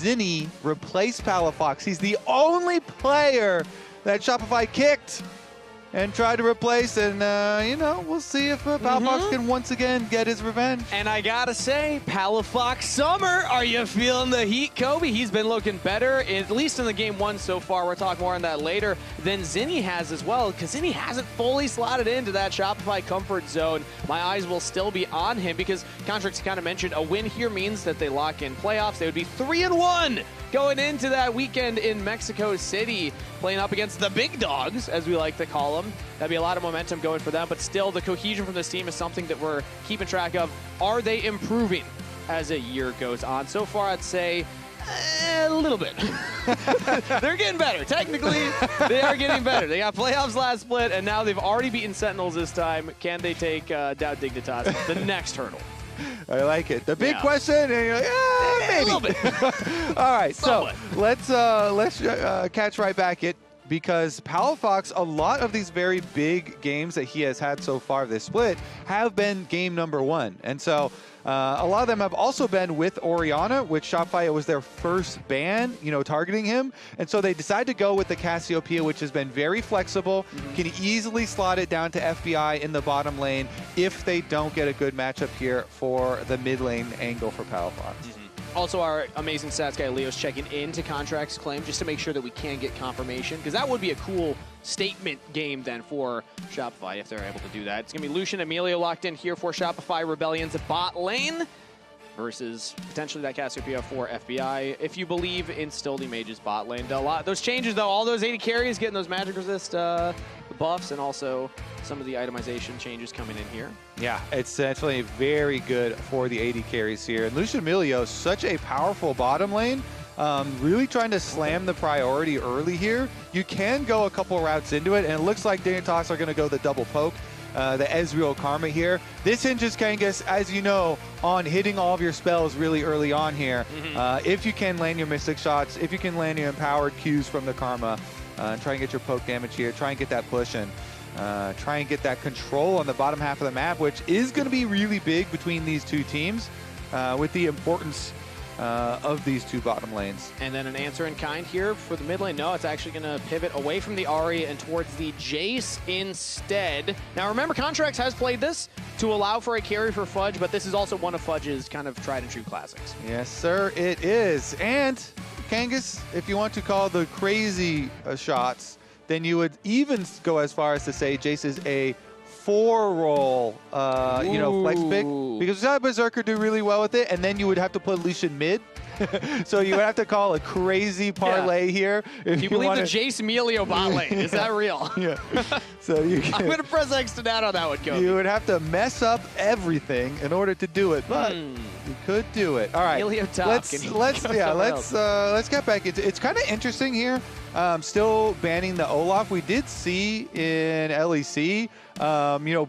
Zinni replace Palafox. He's the only player that Shopify kicked and tried to replace, and you know, we'll see if Palafox can once again get his revenge. And I gotta say, Palafox Summer, are you feeling the heat, Kobe? He's been looking better, at least in the game one so far. We'll talk more on that later, than Zinni has as well, because Zinni hasn't fully slotted into that Shopify comfort zone. My eyes will still be on him, because Contracts kind of mentioned a win here means that they lock in playoffs. They would be 3-1 going into that weekend in Mexico City, playing up against the big dogs, as we like to call them. That'd be a lot of momentum going for them, but still the cohesion from this team is something that we're keeping track of. Are they improving as a year goes on? So far, I'd say a little bit. They're getting better. Technically, they are getting better. They got playoffs last split, and now they've already beaten Sentinels this time. Can they take down Dignitas, the next hurdle? I like it. The big question, and you're like, maybe. A little bit. All right, Somewhat. so let's catch right back it, because Palafox, a lot of these very big games that he has had so far this split have been game number one. And so a lot of them have also been with Orianna, which Shopify was their first ban, you know, targeting him. And so they decided to go with the Cassiopeia, which has been very flexible, can easily slot it down to FBI in the bottom lane if they don't get a good matchup here for the mid lane angle for Palafox. Also, our amazing stats guy Leo's checking into Contracts claim just to make sure that we can get confirmation, because that would be a cool statement game then for Shopify if they're able to do that. It's going to be Lucian Emilio locked in here for Shopify Rebellion's bot lane versus potentially that Cassiopeia for FBI. If you believe in still the Mage's bot lane. Those changes, though, all those 80 carries, getting those magic resist buffs, and also some of the itemization changes coming in here. Yeah, it's definitely very good for the 80 carries here. And Lucian Emilio, such a powerful bottom lane, really trying to slam the priority early here. You can go a couple routes into it, and it looks like Dignitas are going to go the double poke, the Ezreal Karma here. This hinges Kangas, as you know, on hitting all of your spells really early on here. If you can land your Mystic shots, if you can land your empowered Qs from the Karma, try and get your poke damage here, try and get that push in. Try and get that control on the bottom half of the map, which is going to be really big between these two teams with the importance of these two bottom lanes. And then an answer in kind here for the mid lane. No, it's actually going to pivot away from the Ahri and towards the Jace instead. Now remember, Contracts has played this to allow for a carry for Fudge, but this is also one of Fudge's kind of tried and true classics. Yes, sir, it is. And Kangas, if you want to call the crazy shots, then you would even go as far as to say Jace is a 4-roll, you know, flex pick, because Berserker do really well with it, and then you would have to put Lucian mid. So you would have to call a crazy parlay here. If you believe the Jace Emilio bot lane? Is that real? Yeah. So you can, I'm going to press X to that on that one, Kobe. You would have to mess up everything in order to do it, but you could do it. All right. Let's get back into it's kind of interesting here. Still banning the Olaf. We did see in LEC, you know,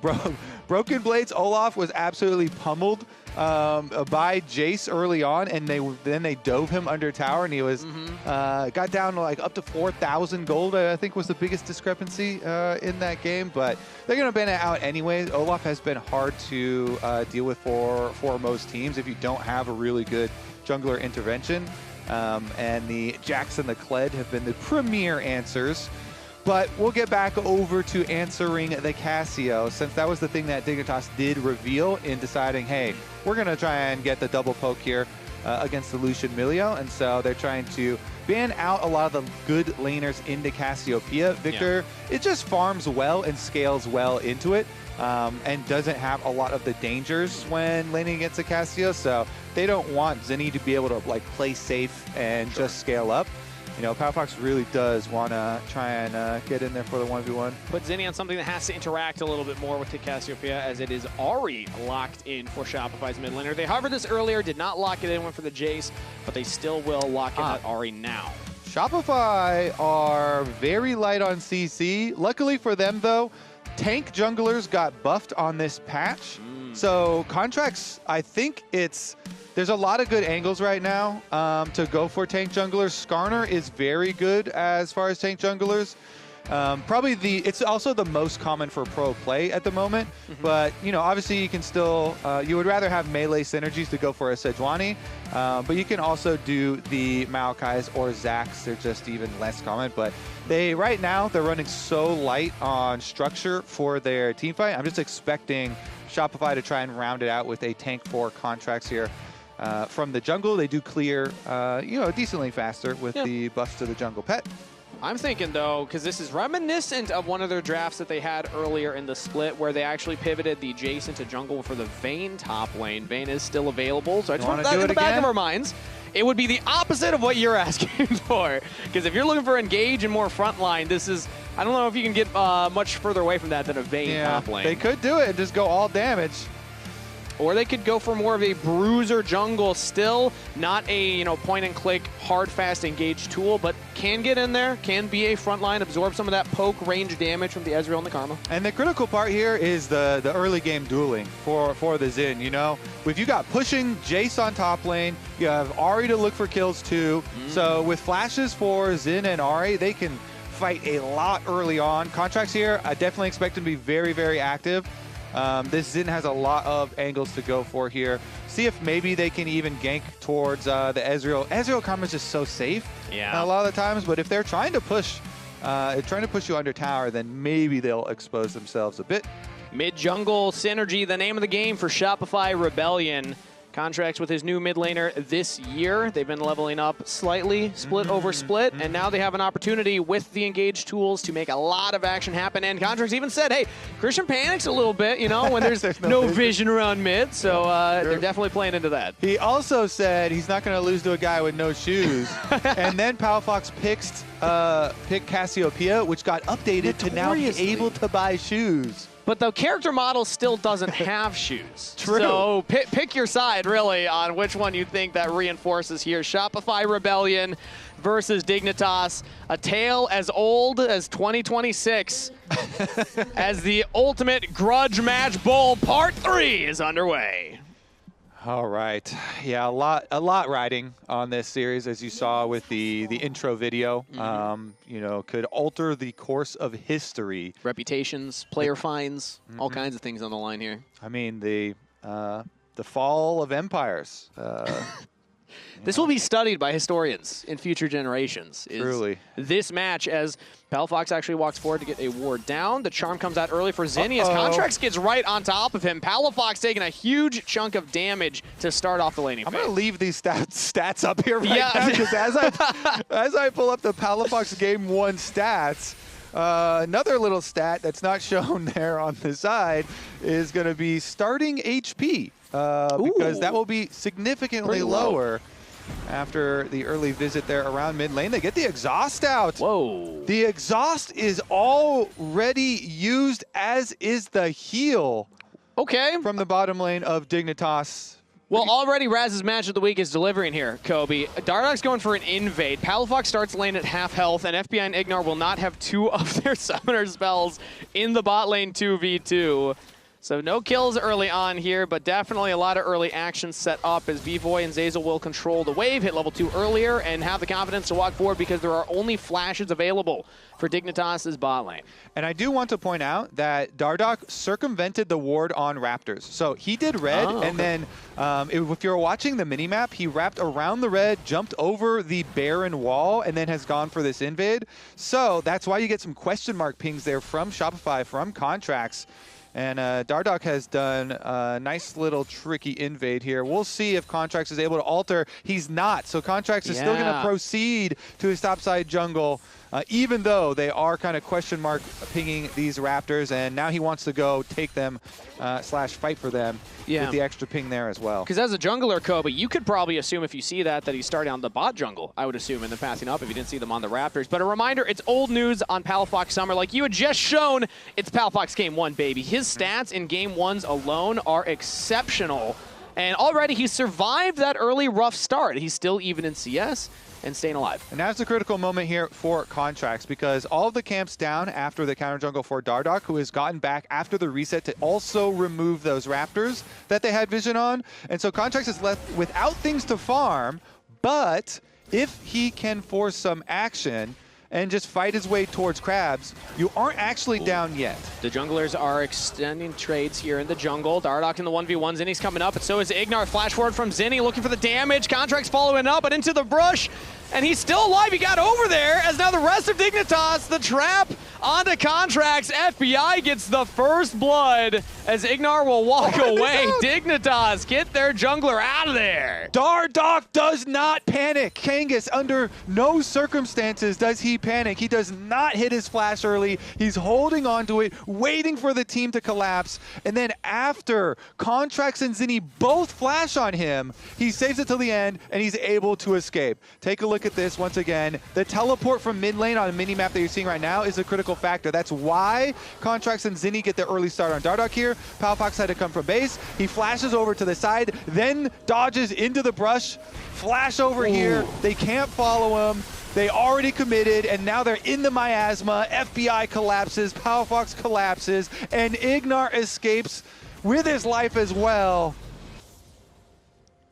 Broken Blades Olaf was absolutely pummeled by Jace early on, and then they dove him under tower, and he was got down to like up to 4,000 gold. I think was the biggest discrepancy in that game, but they're gonna ban it out anyways. Olaf has been hard to deal with for most teams if you don't have a really good jungler intervention. And the Jax and the Kled have been the premier answers. But we'll get back over to answering the Cassio, since that was the thing that Dignitas did reveal in deciding, hey, we're going to try and get the double poke here against the Lucian Emilio. And so they're trying to ban out a lot of the good laners into Cassiopeia. Victor, it just farms well and scales well into it. And doesn't have a lot of the dangers when laning against a Cassio, so they don't want Zinni to be able to like play safe and just scale up. You know, Palafox really does want to try and get in there for the 1v1. Put Zinni on something that has to interact a little bit more with the Cassiopeia, as it is Ahri locked in for Shopify's mid laner. They hovered this earlier, did not lock it in, went for the Jace, but they still will lock in that Ahri now. Shopify are very light on CC. Luckily for them, though, tank junglers got buffed on this patch. So Contracts, I think there's a lot of good angles right now to go for tank junglers. Skarner is very good as far as tank junglers. Probably it's also the most common for pro play at the moment, but you know, obviously you can still, you would rather have melee synergies to go for a Sejuani, but you can also do the Maokai's or Zacs. They're just even less common, but right now they're running so light on structure for their team fight. I'm just expecting Shopify to try and round it out with a tank for Contracts here. From the jungle, they do clear, you know, decently faster with the buffs to the jungle pet. I'm thinking, though, because this is reminiscent of one of their drafts that they had earlier in the split where they actually pivoted the Jason to jungle for the Vayne top lane. Vayne is still available, so I just want that in the back of our minds. It would be the opposite of what you're asking for, because if you're looking for engage and more frontline, this is, I don't know if you can get much further away from that than a Vayne top lane. They could do it and just go all damage. Or they could go for more of a bruiser jungle, still not a, you know, point and click hard fast engage tool, but can get in there, can be a frontline, absorb some of that poke range damage from the Ezreal and the Karma. And the critical part here is the early game dueling for the Xin, you know? If you got pushing Jace on top lane, you have Ahri to look for kills too. So with flashes for Xin and Ahri, they can fight a lot early on. Contracts here, I definitely expect them to be very, very active. This Xin has a lot of angles to go for here. See if maybe they can even gank towards the Ezreal. Ezreal Karma is just so safe a lot of the times, but if they're trying to push you under tower, then maybe they'll expose themselves a bit. Mid-jungle synergy, the name of the game for Shopify Rebellion. Contracts with his new mid laner this year. They've been leveling up slightly, split over split, and now they have an opportunity with the engaged tools to make a lot of action happen. And Contracts even said, hey, Christian panics a little bit, you know, when there's no vision around mid, so they're definitely playing into that. He also said he's not going to lose to a guy with no shoes. And then Palafox picked Cassiopeia, which got updated to now be able to buy shoes. But the character model still doesn't have shoes. True. So pick your side, really, on which one you think that reinforces here. Shopify Rebellion versus Dignitas. A tale as old as 2026 as the Ultimate Grudge Match Bowl Part 3 is underway. All right. Yeah, a lot riding on this series, as you saw with the intro video. You know, could alter the course of history. Reputations, player finds, all kinds of things on the line here. I mean, the fall of empires. This will be studied by historians in future generations. Truly. This match, as Palafox actually walks forward to get a ward down. The charm comes out early for Zinni as Contracts gets right on top of him. Palafox taking a huge chunk of damage to start off the laning phase. I'm going to leave these stats up here right now, because as I pull up the Palafox Game 1 stats, another little stat that's not shown there on the side is going to be starting HP, because that will be significantly lower after the early visit there around mid lane. They get the exhaust out. Whoa. The exhaust is already used, as is the heal. Okay. From the bottom lane of Dignitas. Well, already Raz's match of the week is delivering here, Kobe. Dardoch's going for an invade. Palafox starts lane at half health, and FBI and Ignar will not have 2 of their summoner spells in the bot lane 2v2. So no kills early on here, but definitely a lot of early action set up as Vivoy and Zeyzal will control the wave, hit level 2 earlier, and have the confidence to walk forward because there are only flashes available for Dignitas' bot lane. And I do want to point out that Dardoch circumvented the ward on Raptors. So he did red, and then if you're watching the minimap, he wrapped around the red, jumped over the barren wall, and then has gone for this invade. So that's why you get some question mark pings there from Shopify, from Contracts. And Dardoch has done a nice little tricky invade here. We'll see if Contracts is able to alter. He's not. So Contracts is still going to proceed to his topside jungle, even though they are kind of question mark pinging these Raptors. And now he wants to go take them / fight for them with the extra ping there as well. Because as a jungler, Kobe, you could probably assume if you see that he's starting on the bot jungle, I would assume, and then passing up if you didn't see them on the Raptors. But a reminder, it's old news on Palafox Summer. Like you had just shown, it's Palafox Game 1, baby. His stats in Game 1s alone are exceptional. And already he survived that early rough start. He's still even in CS and staying alive. And that's a critical moment here for Contracts, because all of the camps down after the counter jungle for Dardoch, who has gotten back after the reset to also remove those Raptors that they had vision on. And so Contracts is left without things to farm, but if he can force some action and just fight his way towards crabs, you aren't actually down yet. The junglers are extending trades here in the jungle. Dardoch in the 1v1. Zinni's coming up, and so is Ignar. Flash forward from Zinni, looking for the damage. Contract's following up, but into the brush. And he's still alive. He got over there as now the rest of Dignitas, the trap onto Contracts. FBI gets the first blood as Ignar will walk away. Dignitas get their jungler out of there. Dardoch does not panic. Kangas, under no circumstances does he panic. He does not hit his flash early. He's holding on to it, waiting for the team to collapse. And then after Contracts and Zinni both flash on him, he saves it till the end, and he's able to escape. Take a look at this once again. The teleport from mid lane on the mini map that you're seeing right now is a critical factor. That's why Contracts and Zinni get the early start on Dardoch here. Palfox had to come from base. He flashes over to the side, then dodges into the brush. Flash over here. They can't follow him. They already committed, and now they're in the miasma. FBI collapses, Palfox collapses, and Ignar escapes with his life as well.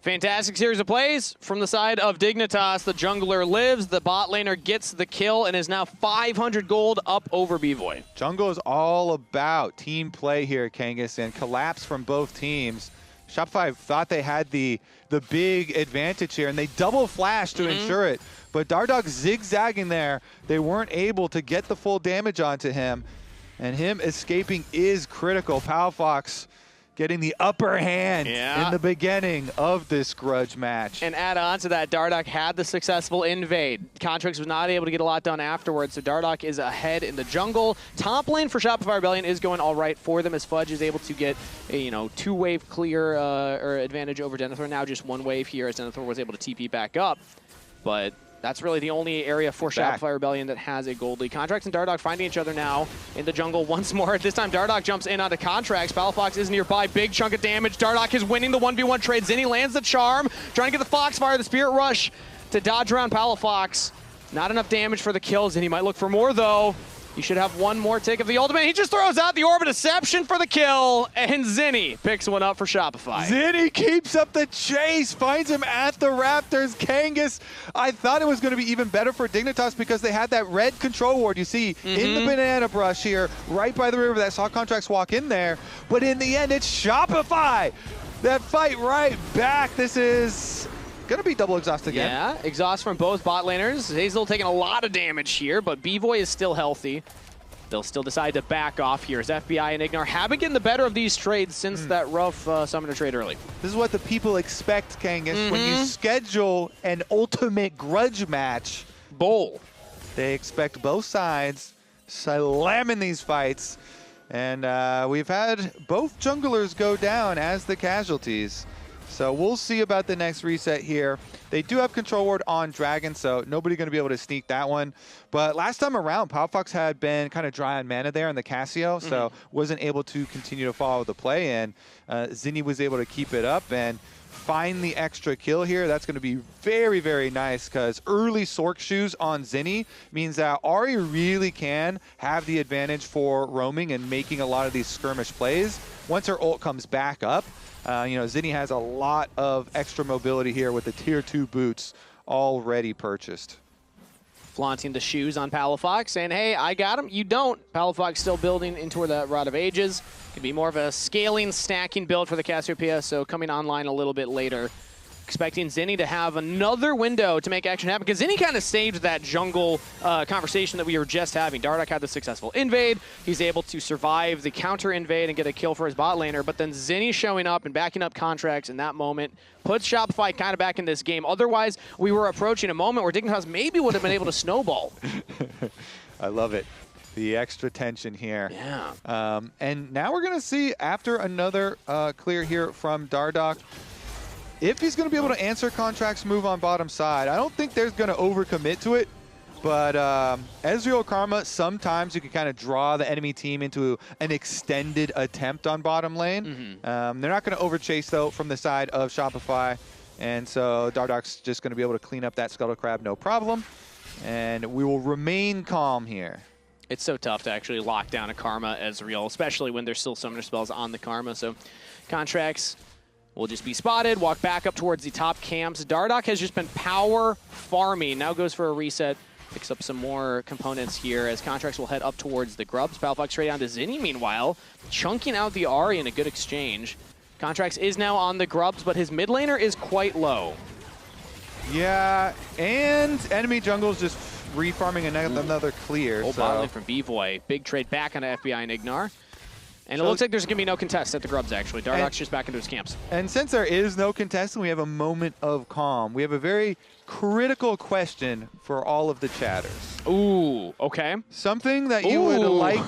Fantastic series of plays from the side of Dignitas. The jungler lives, the bot laner gets the kill, and is now 500 gold up over B-Voy. Jungle is all about team play here, Kangas, and collapse from both teams. Shopify thought they had the big advantage here, and they double flash to ensure it. But Dardoch zigzagging there, they weren't able to get the full damage onto him, and him escaping is critical. Palfox getting the upper hand in the beginning of this grudge match. And add on to that, Dardoch had the successful invade. Contracts was not able to get a lot done afterwards, so Dardoch is ahead in the jungle. Top lane for Shopify Rebellion is going all right for them as Fudge is able to get a two-wave clear or advantage over Denethor. Now just one wave here as Denethor was able to TP back up. But that's really the only area for Shopify Rebellion that has a gold lead. Contracts and Dardoch finding each other now in the jungle once more. This time Dardoch jumps in onto Contracts. Palafox is nearby. Big chunk of damage. Dardoch is winning the 1v1 trade. Zinni lands the charm. Trying to get the Foxfire, the Spirit Rush to dodge around Palafox. Not enough damage for the kills, and he might look for more though. He should have one more take of the ultimate. He just throws out the Orb of Deception for the kill, and Zinni picks one up for Shopify. Zinni keeps up the chase, finds him at the Raptors. Kangas, I thought it was going to be even better for Dignitas because they had that red control ward you see in the banana brush here, right by the river that saw Contracts walk in there. But in the end, it's Shopify that fight right back. This is gonna be double exhaust again. Yeah, exhaust from both bot laners. Hazel taking a lot of damage here, but B-Voy is still healthy. They'll still decide to back off here as FBI and Ignar have been getting the better of these trades since that rough summoner trade early. This is what the people expect, Kangas, when you schedule an ultimate grudge match. Bowl. They expect both sides slamming these fights. And we've had both junglers go down as the casualties. So we'll see about the next reset here. They do have control ward on Dragon, so nobody going to be able to sneak that one. But last time around, Palfox had been kind of dry on mana there in the Cassio, so wasn't able to continue to follow the play. And Zinni was able to keep it up and find the extra kill here. That's going to be very, very nice because early Sork shoes on Zinni means that Ahri really can have the advantage for roaming and making a lot of these skirmish plays. Once her ult comes back up, Zinni has a lot of extra mobility here with the tier 2 boots already purchased. Flaunting the shoes on Palafox, saying, hey, I got him, you don't. Palafox still building into the Rod of Ages. Could be more of a scaling, stacking build for the Cassiopeia, so coming online a little bit later. Expecting Zinni to have another window to make action happen, because Zinni kind of saved that jungle conversation that we were just having. Dardoch had the successful invade. He's able to survive the counter invade and get a kill for his bot laner, but then Zinni showing up and backing up Contracts in that moment puts Shopify kind of back in this game. Otherwise, we were approaching a moment where Dignitas maybe would have been able to snowball. I love it. The extra tension here. Yeah. And now we're going to see, after another clear here from Dardoch, if he's going to be able to answer Contract's move on bottom side. I don't think there's going to overcommit to it, but Ezreal Karma, sometimes you can kind of draw the enemy team into an extended attempt on bottom lane. They're not going to overchase, though, from the side of Shopify, and so Dardoch's just going to be able to clean up that Scuttle Crab, no problem, and we will remain calm here. It's so tough to actually lock down a Karma Ezreal, especially when there's still summoner spells on the Karma, so Contracts will just be spotted, walk back up towards the top camps. Dardoch has just been power farming. Now goes for a reset Picks up some more components here as Contracts will head up towards the Grubs. Palafox straight down to Zinni, meanwhile, chunking out the Ahri in a good exchange. Contracts is now on the Grubs, but his mid laner is quite low. Yeah, and enemy jungle's just refarming another clear. Old bot lane from B-Boy. Big trade back onto FBI and Ignar. And it looks like there's going to be no contest at the Grubs, actually. Dardoch's just back into his camps. And since there is no contest and we have a moment of calm, we have a very critical question for all of the chatters. Ooh, okay. Something that you would like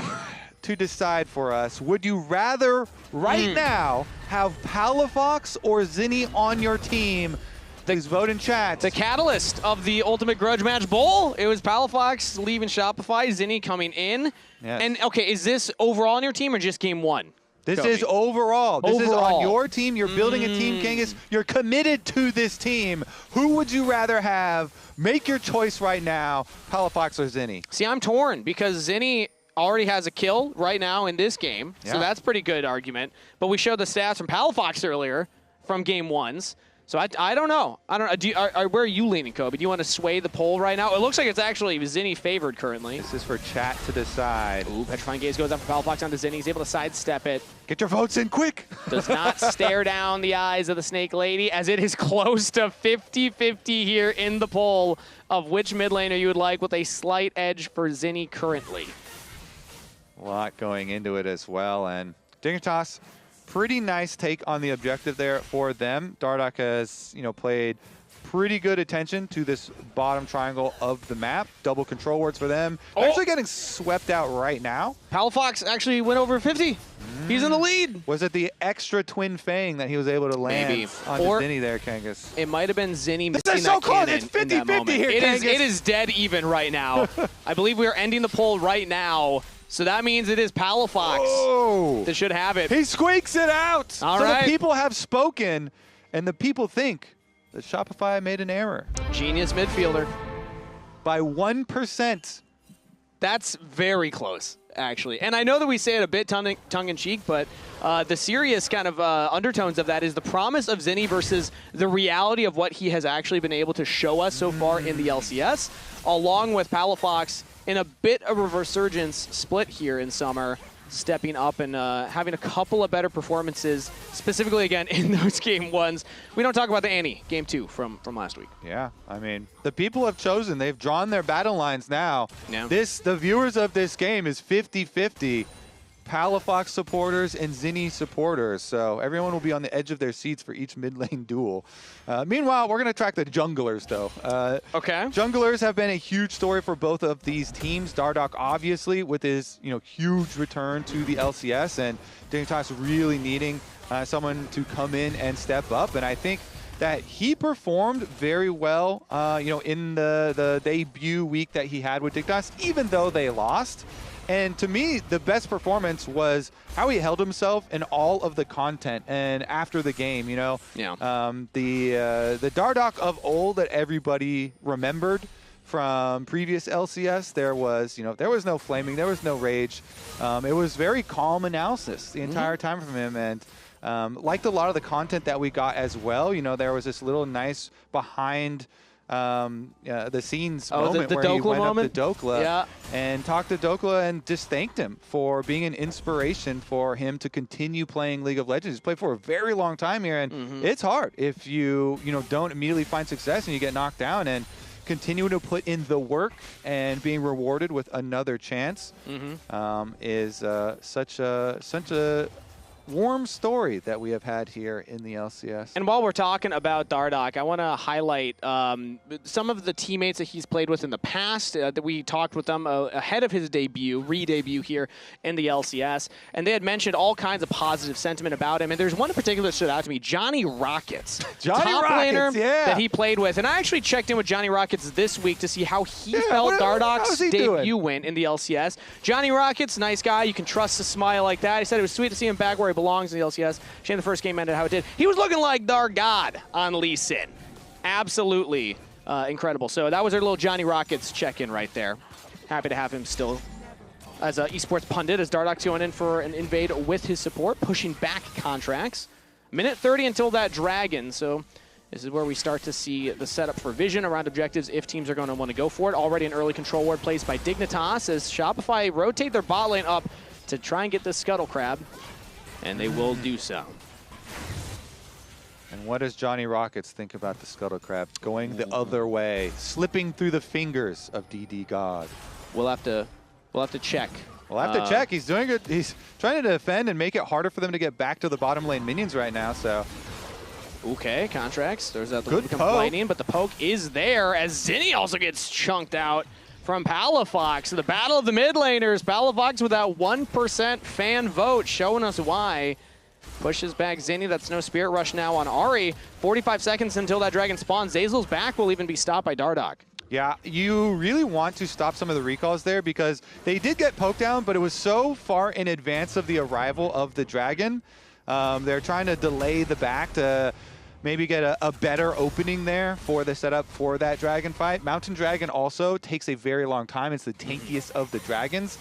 to decide for us. Would you rather, right now, have Palafox or Zinni on your team? Please vote in chat. The catalyst of the Ultimate Grudge Match Bowl. It was Palafox leaving Shopify, Zinni coming in. Yes. And, okay, is this overall on your team or just game one? This is overall. This is on your team. You're building a team, Kangas. You're committed to this team. Who would you rather have? Make your choice right now, Palafox or Zinni. See, I'm torn because Zinni already has a kill right now in this game. Yeah. So that's a pretty good argument. But we showed the stats from Palafox earlier from game ones. So I don't know. I don't know. Where are you leaning, Kobe? Do you want to sway the poll right now? It looks like it's actually Zinni favored currently. This is for chat to decide. Ooh, Petrifying Gaze goes up for Palafox onto Zinni. He's able to sidestep it. Get your votes in quick. Does not stare down the eyes of the Snake Lady as it is close to 50-50 here in the poll of which mid laner you would like with a slight edge for Zinni currently. A lot going into it as well. And Dignitas, pretty nice take on the objective there for them. Dardoch has, played pretty good attention to this bottom triangle of the map. Double control wards for them. Actually getting swept out right now. Palafox actually went over 50. He's in the lead. Was it the extra Twin Fang that he was able to land on Zinni there, Kangas? It might have been Zinni missing that is so close. It's 50-50 here, Kangas. It is dead even right now. I believe we are ending the poll right now. So that means it is Palafox that should have it. He squeaks it out. All so right. The people have spoken, and the people think that Shopify made an error. Genius midfielder. By 1%. That's very close, actually. And I know that we say it a bit tongue-in-cheek, but the serious kind of undertones of that is the promise of Zinni versus the reality of what he has actually been able to show us so far in the LCS, along with Palafox in a bit of a resurgence split here in summer, stepping up and having a couple of better performances, specifically, again, in those game ones. We don't talk about the Annie, game 2 from last week. Yeah, I mean, the people have chosen. They've drawn their battle lines now. Yeah. The viewers of this game is 50-50. Palafox supporters and Zinni supporters. So everyone will be on the edge of their seats for each mid lane duel. Meanwhile, we're going to track the junglers, though. Okay. Junglers have been a huge story for both of these teams. Dardoch, obviously, with his huge return to the LCS, and Dignitas really needing someone to come in and step up. And I think that he performed very well, in the debut week that he had with Dignitas, even though they lost. And to me, the best performance was how he held himself in all of the content and after the game, Yeah. The Dardoch of old that everybody remembered from previous LCS, there was no flaming, there was no rage. It was very calm analysis the entire time from him, and liked a lot of the content that we got as well. There was this little nice behind the scenes moment the where he went moment? up to Dokla and talked to Dokla and just thanked him for being an inspiration for him to continue playing League of Legends. He's played for a very long time here, and it's hard if you don't immediately find success and you get knocked down, and continue to put in the work and being rewarded with another chance is such a warm story that we have had here in the LCS. And while we're talking about Dardoch, I want to highlight some of the teammates that he's played with in the past. That we talked with them ahead of his re-debut here in the LCS, and they had mentioned all kinds of positive sentiment about him. And there's one in particular that stood out to me, Johnny Rockets. Top laner that he played with. And I actually checked in with Johnny Rockets this week to see how he felt Dardoch's debut went in the LCS. Johnny Rockets, nice guy. You can trust a smile like that. He said it was sweet to see him back where he belongs in the LCS. Shame the first game ended how it did. He was looking like Dar God on Lee Sin. Absolutely incredible. So that was our little Johnny Rockets check-in right there. Happy to have him still as an esports pundit, as Dardoch going in for an invade with his support, pushing back Contracts. Minute 30 until that dragon, so This is where we start to see the setup for vision around objectives if teams are going to want to go for it. Already an early control ward placed by Dignitas as Shopify rotate their bot lane up to try and get this Scuttle Crab, and they will do so. And what does Johnny Rockets think about the Scuttle Crab going the other way, slipping through the fingers of DD God? We'll have to check. We'll have to check. He's doing it. He's trying to defend and make it harder for them to get back to the bottom lane minions right now. So, okay, Contracts. There's that little complaining, but the poke is there as Zinni also gets chunked out from Palafox. The battle of the mid laners. Palafox with that 1% fan vote, showing us why. Pushes back Zinni. That's no Spirit Rush now on Ahri. 45 seconds until that dragon spawns. Zazel's back will even be stopped by Dardoch. Yeah, you really want to stop some of the recalls there because they did get poked down, but it was so far in advance of the arrival of the dragon. They're trying to delay the back to maybe get a better opening there for the setup for that dragon fight. Mountain Dragon also takes a very long time. It's the tankiest of the dragons.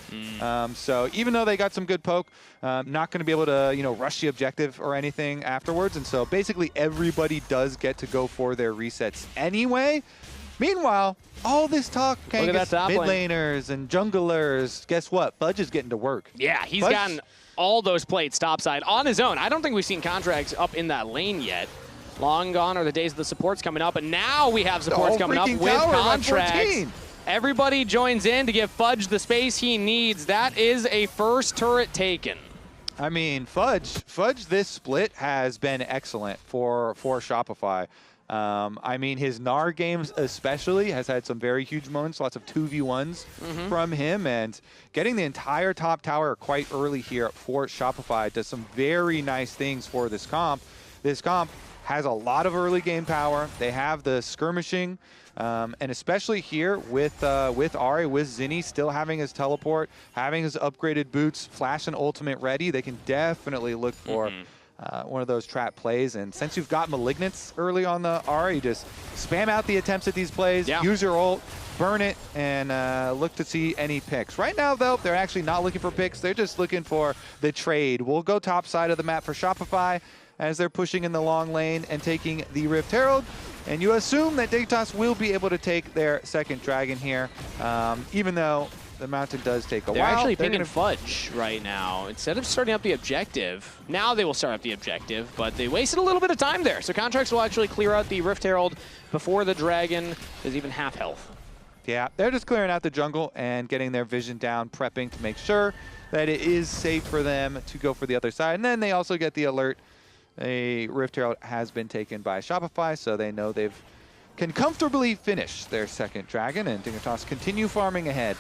So even though they got some good poke, not going to be able to rush the objective or anything afterwards. And so basically everybody does get to go for their resets anyway. Meanwhile, all this talk, Kangas, mid laners and junglers, guess what? Fudge is getting to work. Yeah, he's gotten all those plates topside on his own. I don't think we've seen Contracts up in that lane yet. Long gone are the days of the supports coming up, and now we have supports coming up with Contracts. Everybody joins in to give Fudge the space he needs. That is a first turret taken. I mean, Fudge this split has been excellent for Shopify. I mean, his Gnar games especially has had some very huge moments, lots of 2v1s from him, and getting the entire top tower quite early here for Shopify does some very nice things for this comp. This comp has a lot of early game power. They have the skirmishing, and especially here with Ahri, with Zinni still having his teleport, having his upgraded boots, flash and ultimate ready, they can definitely look for one of those trap plays. And since you've got Malignants early on the Ahri, you just spam out the attempts at these plays, use your ult, burn it, and look to see any picks. Right now, though, they're actually not looking for picks. They're just looking for the trade. We'll go top side of the map for Shopify as they're pushing in the long lane and taking the Rift Herald. And you assume that Dignitas will be able to take their second dragon here, even though the mountain does take a while. They're actually pinging Fudge right now. Instead of starting up the objective, now they will start up the objective, but they wasted a little bit of time there. So Contracts will actually clear out the Rift Herald before the dragon is even half health. Yeah, they're just clearing out the jungle and getting their vision down, prepping to make sure that it is safe for them to go for the other side. And then they also get the alert. A Rift Herald has been taken by Shopify, so they know they can comfortably finish their second dragon, and Dignitas continue farming ahead.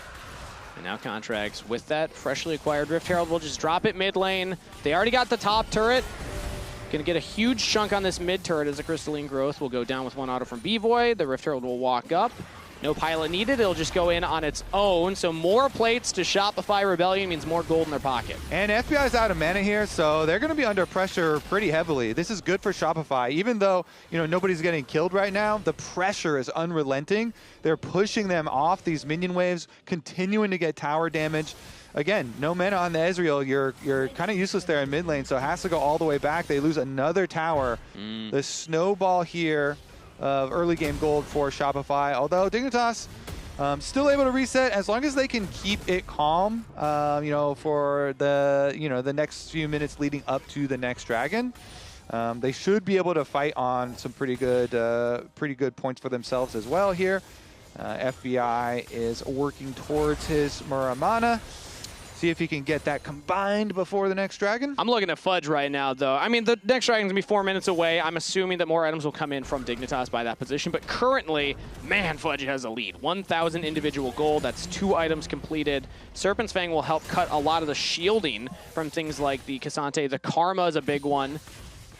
And now Contracts with that freshly acquired Rift Herald will just drop it mid lane. They already got the top turret. Gonna get a huge chunk on this mid turret as the Crystalline Growth will go down with one auto from B-Void. The Rift Herald will walk up. No pilot needed, it'll just go in on its own. So more plates to Shopify Rebellion means more gold in their pocket. And FBI's out of mana here, so they're gonna be under pressure pretty heavily. This is good for Shopify. Even though, nobody's getting killed right now, the pressure is unrelenting. They're pushing them off these minion waves, continuing to get tower damage. Again, no mana on the Ezreal. You're kind of useless there in mid lane, so it has to go all the way back. They lose another tower. The snowball here of early game gold for Shopify, although Dignitas still able to reset as long as they can keep it calm, for the next few minutes leading up to the next dragon. They should be able to fight on some pretty good points for themselves as well here. FBI is working towards his Muramana. See if he can get that combined before the next dragon. I'm looking at Fudge right now, though. I mean, the next dragon's gonna be 4 minutes away. I'm assuming that more items will come in from Dignitas by that position. But currently, man, Fudge has a lead. 1,000 individual gold. That's 2 items completed. Serpent's Fang will help cut a lot of the shielding from things like the Cassante. The Karma is a big one.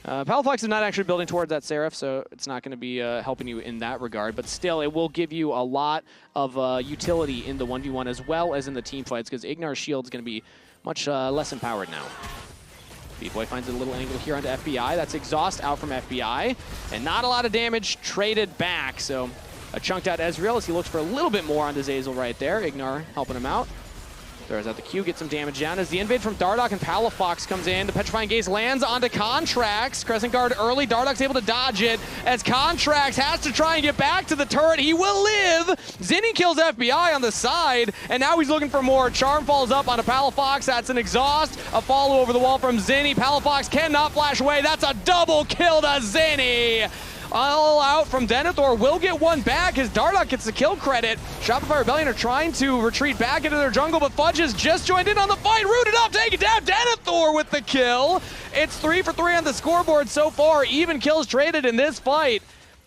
Palafox is not actually building towards that Seraph, so it's not going to be helping you in that regard. But still, it will give you a lot of utility in the 1v1 as well as in the team fights, because Ignar's shield is going to be much less empowered now. B-Boy finds a little angle here onto FBI. That's exhaust out from FBI. And not a lot of damage traded back, so a chunked out Ezreal as he looks for a little bit more onto Zazel right there. Ignar helping him out. Throws out the Q, gets some damage down as the invade from Dardoch and Palafox comes in. The Petrifying Gaze lands onto Contracts. Crescent Guard early. Dardoch's able to dodge it as Contracts has to try and get back to the turret. He will live. Zinni kills FBI on the side, and now he's looking for more. Charm falls up onto Palafox. That's an exhaust. A follow over the wall from Zinni. Palafox cannot flash away. That's a double kill to Zinni. All out from Denethor will get one back as Dardoch gets the kill credit. Shopify Rebellion are trying to retreat back into their jungle, but Fudge has just joined in on the fight. Rooted up, taken down. Denethor with the kill. It's 3 for 3 on the scoreboard so far. Even kills traded in this fight.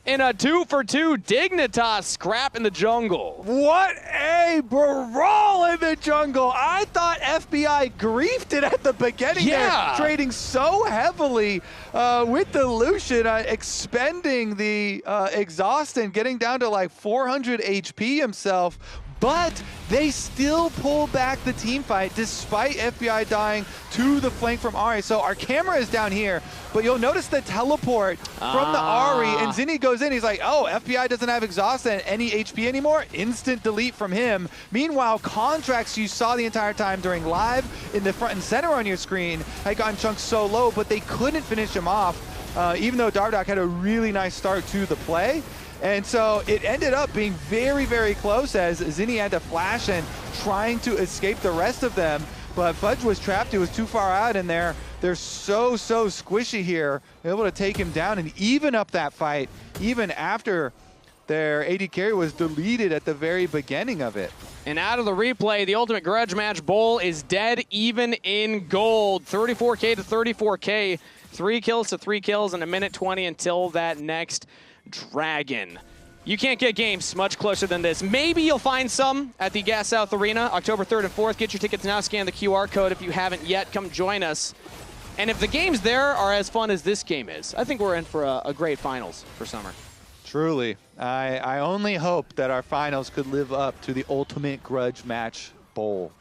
In a 2 for 2 Dignitas scrap in the jungle. What a brawl in the jungle. I thought FBI griefed it at the beginning there, trading so heavily with the Lucian, expending the exhaust and getting down to like 400 HP himself. But they still pull back the team fight despite FBI dying to the flank from Ahri. So our camera is down here, but you'll notice the teleport from the Ahri, and Zinni goes in. He's like, oh, FBI doesn't have exhaust and any HP anymore. Instant delete from him. Meanwhile, Contracts you saw the entire time during live in the front and center on your screen had gotten chunked so low, but they couldn't finish him off, even though Dardoch had a really nice start to the play. And so it ended up being very, very close as Zinni had to flash and trying to escape the rest of them. But Fudge was trapped. He was too far out, and they're so squishy here. They're able to take him down and even up that fight, even after their AD carry was deleted at the very beginning of it. And out of the replay, the Ultimate Grudge Match Bowl is dead even in gold. 34K to 34K. 3 kills to 3 kills in a minute 20 until that next Dragon. You can't get games much closer than this. Maybe you'll find some at the Gas South Arena, October 3rd and 4th. Get your tickets now, scan the QR code if you haven't yet. Come join us. And if the games there are as fun as this game is, I think we're in for a great finals for summer. Truly. I only hope that our finals could live up to the Ultimate Grudge Match Bowl.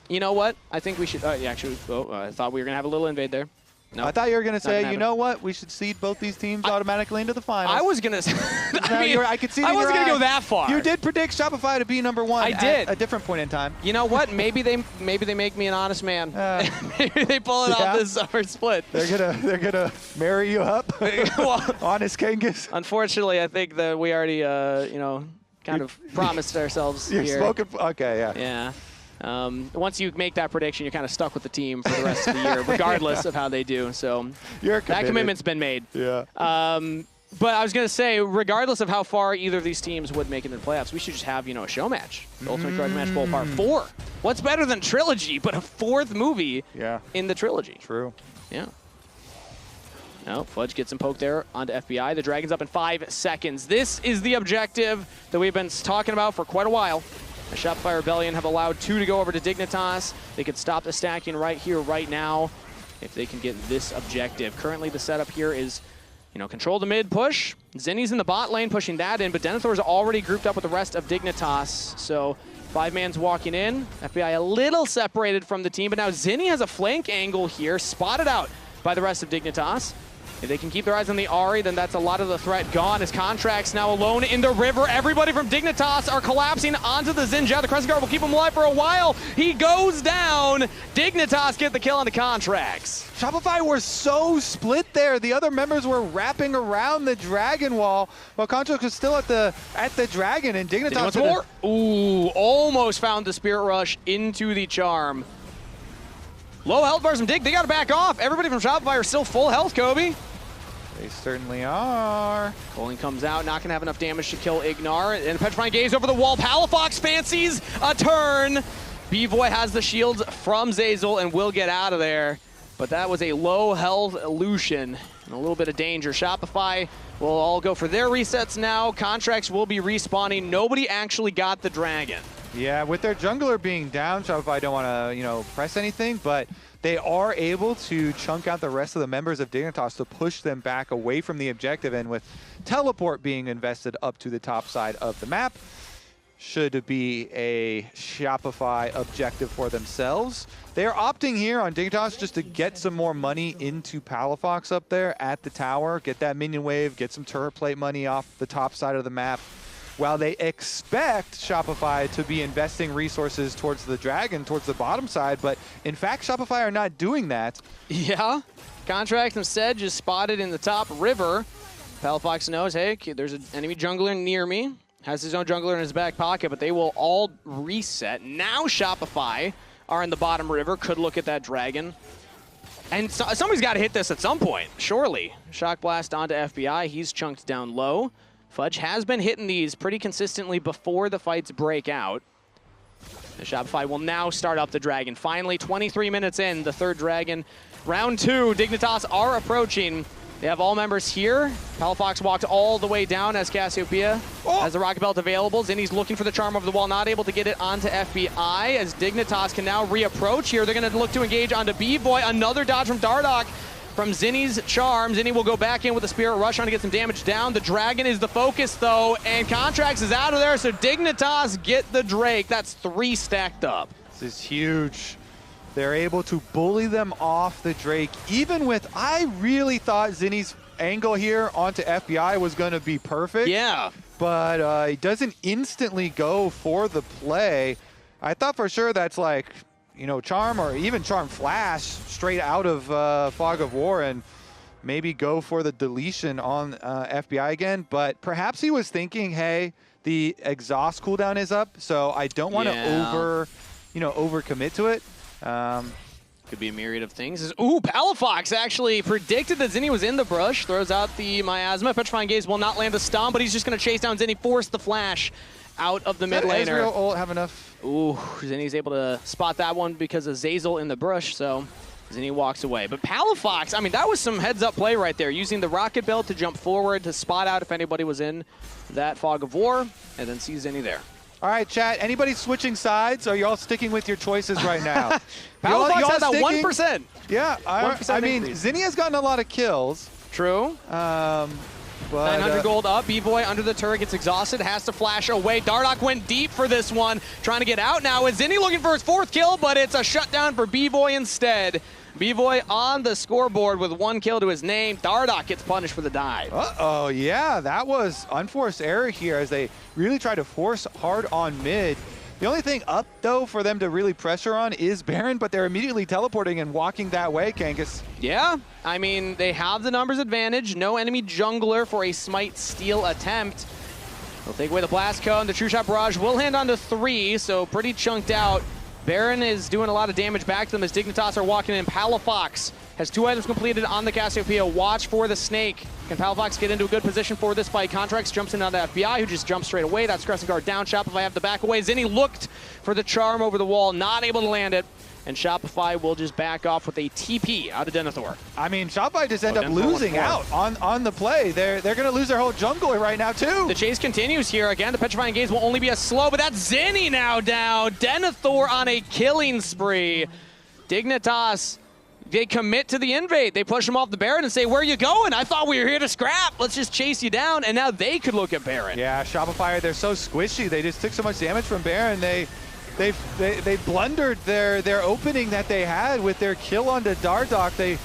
You know what? I think we should, actually, I thought we were going to have a little invade there. No, I thought you were going to say, you know what, we should seed both these teams automatically into the finals. I was going to say, I could see I wasn't going to go that far. You did predict Shopify to be #1 I did. At a different point in time. You know what, maybe they make me an honest man. Maybe they pull it off this summer split. They're gonna marry you up, well, honest Kangas. Unfortunately, I think that we already, kind of promised ourselves You're here. Spoken, okay, yeah. Yeah. Once you make that prediction, you're kind of stuck with the team for the rest of the year, regardless of how they do. So that commitment's been made. Yeah. But I was going to say, regardless of how far either of these teams would make it in the playoffs, we should just have, a show match. The Ultimate Grudge Match Bowl Part 4. What's better than trilogy but a 4th movie in the trilogy? True. Yeah. No, Fudge gets him poked there onto FBI. The Dragon's up in 5 seconds. This is the objective that we've been talking about for quite a while. The Shopify Rebellion have allowed 2 to go over to Dignitas. They could stop the stacking right here, right now, if they can get this objective. Currently, the setup here is, control the mid push. Zinni's in the bot lane pushing that in, but Denethor's already grouped up with the rest of Dignitas. So 5-man's walking in. FBI a little separated from the team, but now Zinni has a flank angle here, spotted out by the rest of Dignitas. If they can keep their eyes on the Ahri, then that's a lot of the threat gone. His Contracts now alone in the river. Everybody from Dignitas are collapsing onto the Zinja. The Crescent Guard will keep him alive for a while. He goes down. Dignitas get the kill on the Contracts. Shopify were so split there. The other members were wrapping around the Dragon wall, while Contracts was still at the Dragon, and Dignitas more. Ooh, almost found the Spirit Rush into the Charm. Low health bars from Dig. They got to back off. Everybody from Shopify are still full health, Kobe. They certainly are. Bowling comes out, not going to have enough damage to kill Ignar. And Petrifying Gaze over the wall. Palafox fancies a turn. B-Boy has the shields from Zeyzal and will get out of there. But that was a low health Lucian and a little bit of danger. Shopify will all go for their resets now. Contracts will be respawning. Nobody actually got the Dragon. Yeah, with their jungler being down, Shopify don't want to, press anything, but they are able to chunk out the rest of the members of Dignitas to push them back away from the objective, and with teleport being invested up to the top side of the map, should be a Shopify objective for themselves. They are opting here on Dignitas just to get some more money into Palafox up there at the tower, get that minion wave, get some turret plate money off the top side of the map. while they expect Shopify to be investing resources towards the Dragon, towards the bottom side, but in fact, Shopify are not doing that. Yeah. Contract instead just spotted in the top river. Palafox knows, hey, there's an enemy jungler near me. Has his own jungler in his back pocket, but they will all reset. Now Shopify are in the bottom river. Could look at that Dragon. And somebody's got to hit this at some point, surely. Shock Blast onto FBI. He's chunked down low. Fudge has been hitting these pretty consistently before the fights break out. The Shopify will now start up the Dragon. Finally, 23 minutes in, the third Dragon. Round 2, Dignitas are approaching. They have all members here. Palafox walked all the way down as Cassiopeia has the Rocket Belt available. Zinni's looking for the Charm over the wall, not able to get it onto FBI as Dignitas can now reapproach here. They're going to look to engage onto B-Boy. Another dodge from Dardoch from Zinni's Charm. Zinni will go back in with a Spirit Rush trying to get some damage down. The Dragon is the focus though, and Contracts is out of there, so Dignitas get the Drake. That's 3 stacked up. This is huge. They're able to bully them off the Drake, even with, I really thought Zinni's angle here onto FBI was going to be perfect. Yeah. But he doesn't instantly go for the play. I thought for sure that's like, you know, Charm or even Charm Flash straight out of Fog of War and maybe go for the deletion on FBI again. But perhaps he was thinking, hey, the exhaust cooldown is up, so I don't want to overcommit to it. Could be a myriad of things. Ooh, Palafox actually predicted that Zinni was in the brush. Throws out the Miasma. Petrifying Gaze will not land the stun, but he's just going to chase down Zinni, force the flash out of the mid laner. Ezreal ult have enough? Ooh, Zinni's able to spot that one because of Zeyzal in the brush, so Zinni walks away. But Palafox, I mean, that was some heads-up play right there, using the Rocket Belt to jump forward to spot out if anybody was in that Fog of War, and then see Zinni there. All right, chat. Anybody switching sides? Or are you all sticking with your choices right now? Palafox had that 1%. Yeah, 1% I mean, increase. Zinni has gotten a lot of kills. True. But 900 gold up. B-Boy under the turret gets exhausted, has to flash away. Dardoch went deep for this one, trying to get out now. Is Zinni looking for his 4th kill, but it's a shutdown for B-Boy instead. B-Boy on the scoreboard with 1 kill to his name. Dardoch gets punished for the dive. Uh-oh, yeah, that was unforced error here as they really try to force hard on mid. The only thing up, though, for them to really pressure on is Baron, but they're immediately teleporting and walking that way, Kangas. Yeah, I mean, they have the numbers advantage. No enemy jungler for a Smite steal attempt. They'll take away the Blast Cone. The True Shot Barrage will hand on to 3, so pretty chunked out. Baron is doing a lot of damage back to them as Dignitas are walking in. Palafox has 2 items completed on the Cassiopeia. Watch for the Snake. Can Palafox get into a good position for this fight? Contracts jumps in on the FBI, who just jumps straight away. That's Crescent Guard down. Shopify have the back away. Zinni looked for the Charm over the wall, not able to land it. And Shopify will just back off with a TP out of Denethor. I mean, Shopify just end up losing out on the play. They're going to lose their whole jungler right now, too. The chase continues here. Again, the Petrifying Gaze will only be a slow, but that's Zinni now down. Denethor on a killing spree. Dignitas, they commit to the invade. They push him off the Baron and say, where are you going? I thought we were here to scrap. Let's just chase you down. And now they could look at Baron. Yeah, Shopify, they're so squishy. They just took so much damage from Baron. They blundered their opening that they had with their kill onto Dardoch. They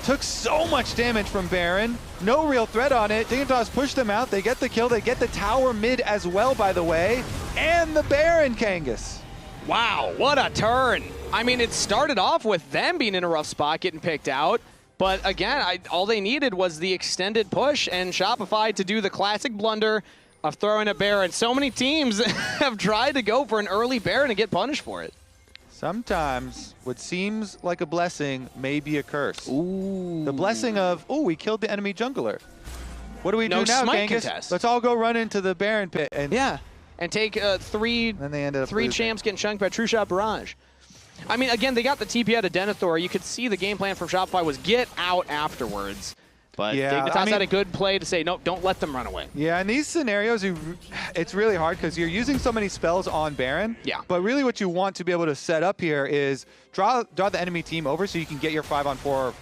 took so much damage from Baron. No real threat on it. Dignitas pushed them out. They get the kill. They get the tower mid as well, by the way. And the Baron, Kangas. Wow, what a turn. I mean, it started off with them being in a rough spot, getting picked out. But again, all they needed was the extended push and Shopify to do the classic blunder of throwing a Baron. So many teams have tried to go for an early Baron and get punished for it. Sometimes what seems like a blessing may be a curse. Ooh. The blessing of, we killed the enemy jungler. What do we do now, Smite Kangas? contest. Let's all go run into the Baron pit. And yeah, and take 3 champs getting chunked by True Shot Barrage. I mean, again, they got the TP out of Denethor. You could see the game plan from Shopify was get out afterwards. But yeah, Dignitas had a good play to say, no, don't let them run away. Yeah, in these scenarios, it's really hard because you're using so many spells on Baron. Yeah. But really what you want to be able to set up here is draw the enemy team over so you can get your 5-on-4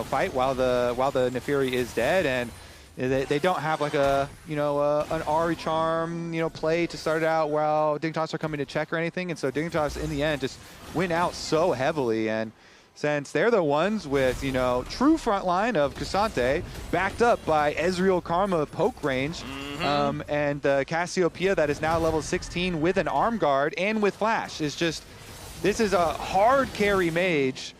fight while the Neferi is dead. And they don't have like an Ahri Charm, play to start it out while Dignitas are coming to check or anything. And so Dignitas, in the end, just went out so heavily. And since they're the ones with, you know, true front line of Cassante, backed up by Ezreal Karma poke range, and Cassiopeia that is now level 16 with an arm guard and with flash. Is just, this is a hard carry mage,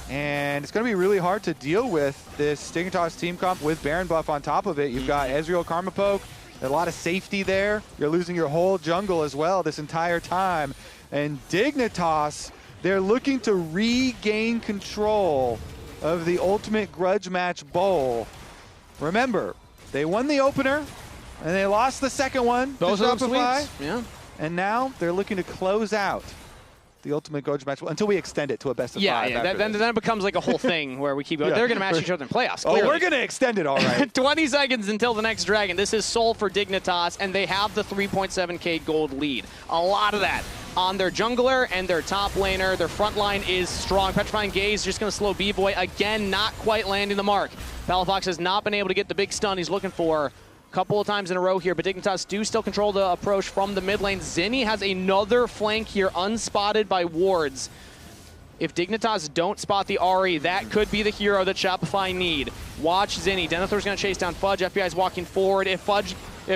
and it's going to be really hard to deal with this Dignitas team comp with Baron buff on top of it. You've got Ezreal Karma poke, a lot of safety there. You're losing your whole jungle as well this entire time, and Dignitas, they're looking to regain control of the Ultimate Grudge Match Bowl. Remember, they won the opener, and they lost the second one. Both of them sweeps. Yeah. And now they're looking to close out the Ultimate Grudge Match Bowl until we extend it to a best of 5. Yeah, then it becomes like a whole thing where we keep going. They're going to match each other in playoffs, clearly. Oh, we're going to extend it, all right. 20 seconds until the next dragon. This is Soul for Dignitas, and they have the 3.7k gold lead. A lot of that on their jungler and their top laner. Their front line is strong. Petrifying Gaze just going to slow B-Boy. Again, not quite landing the mark. Palafox has not been able to get the big stun he's looking for a couple of times in a row here, but Dignitas do still control the approach from the mid lane. Zinni has another flank here, unspotted by wards. If Dignitas don't spot the Ahri, that could be the hero that Shopify need. Watch Zinni. Denethor's going to chase down Fudge. FBI's walking forward. If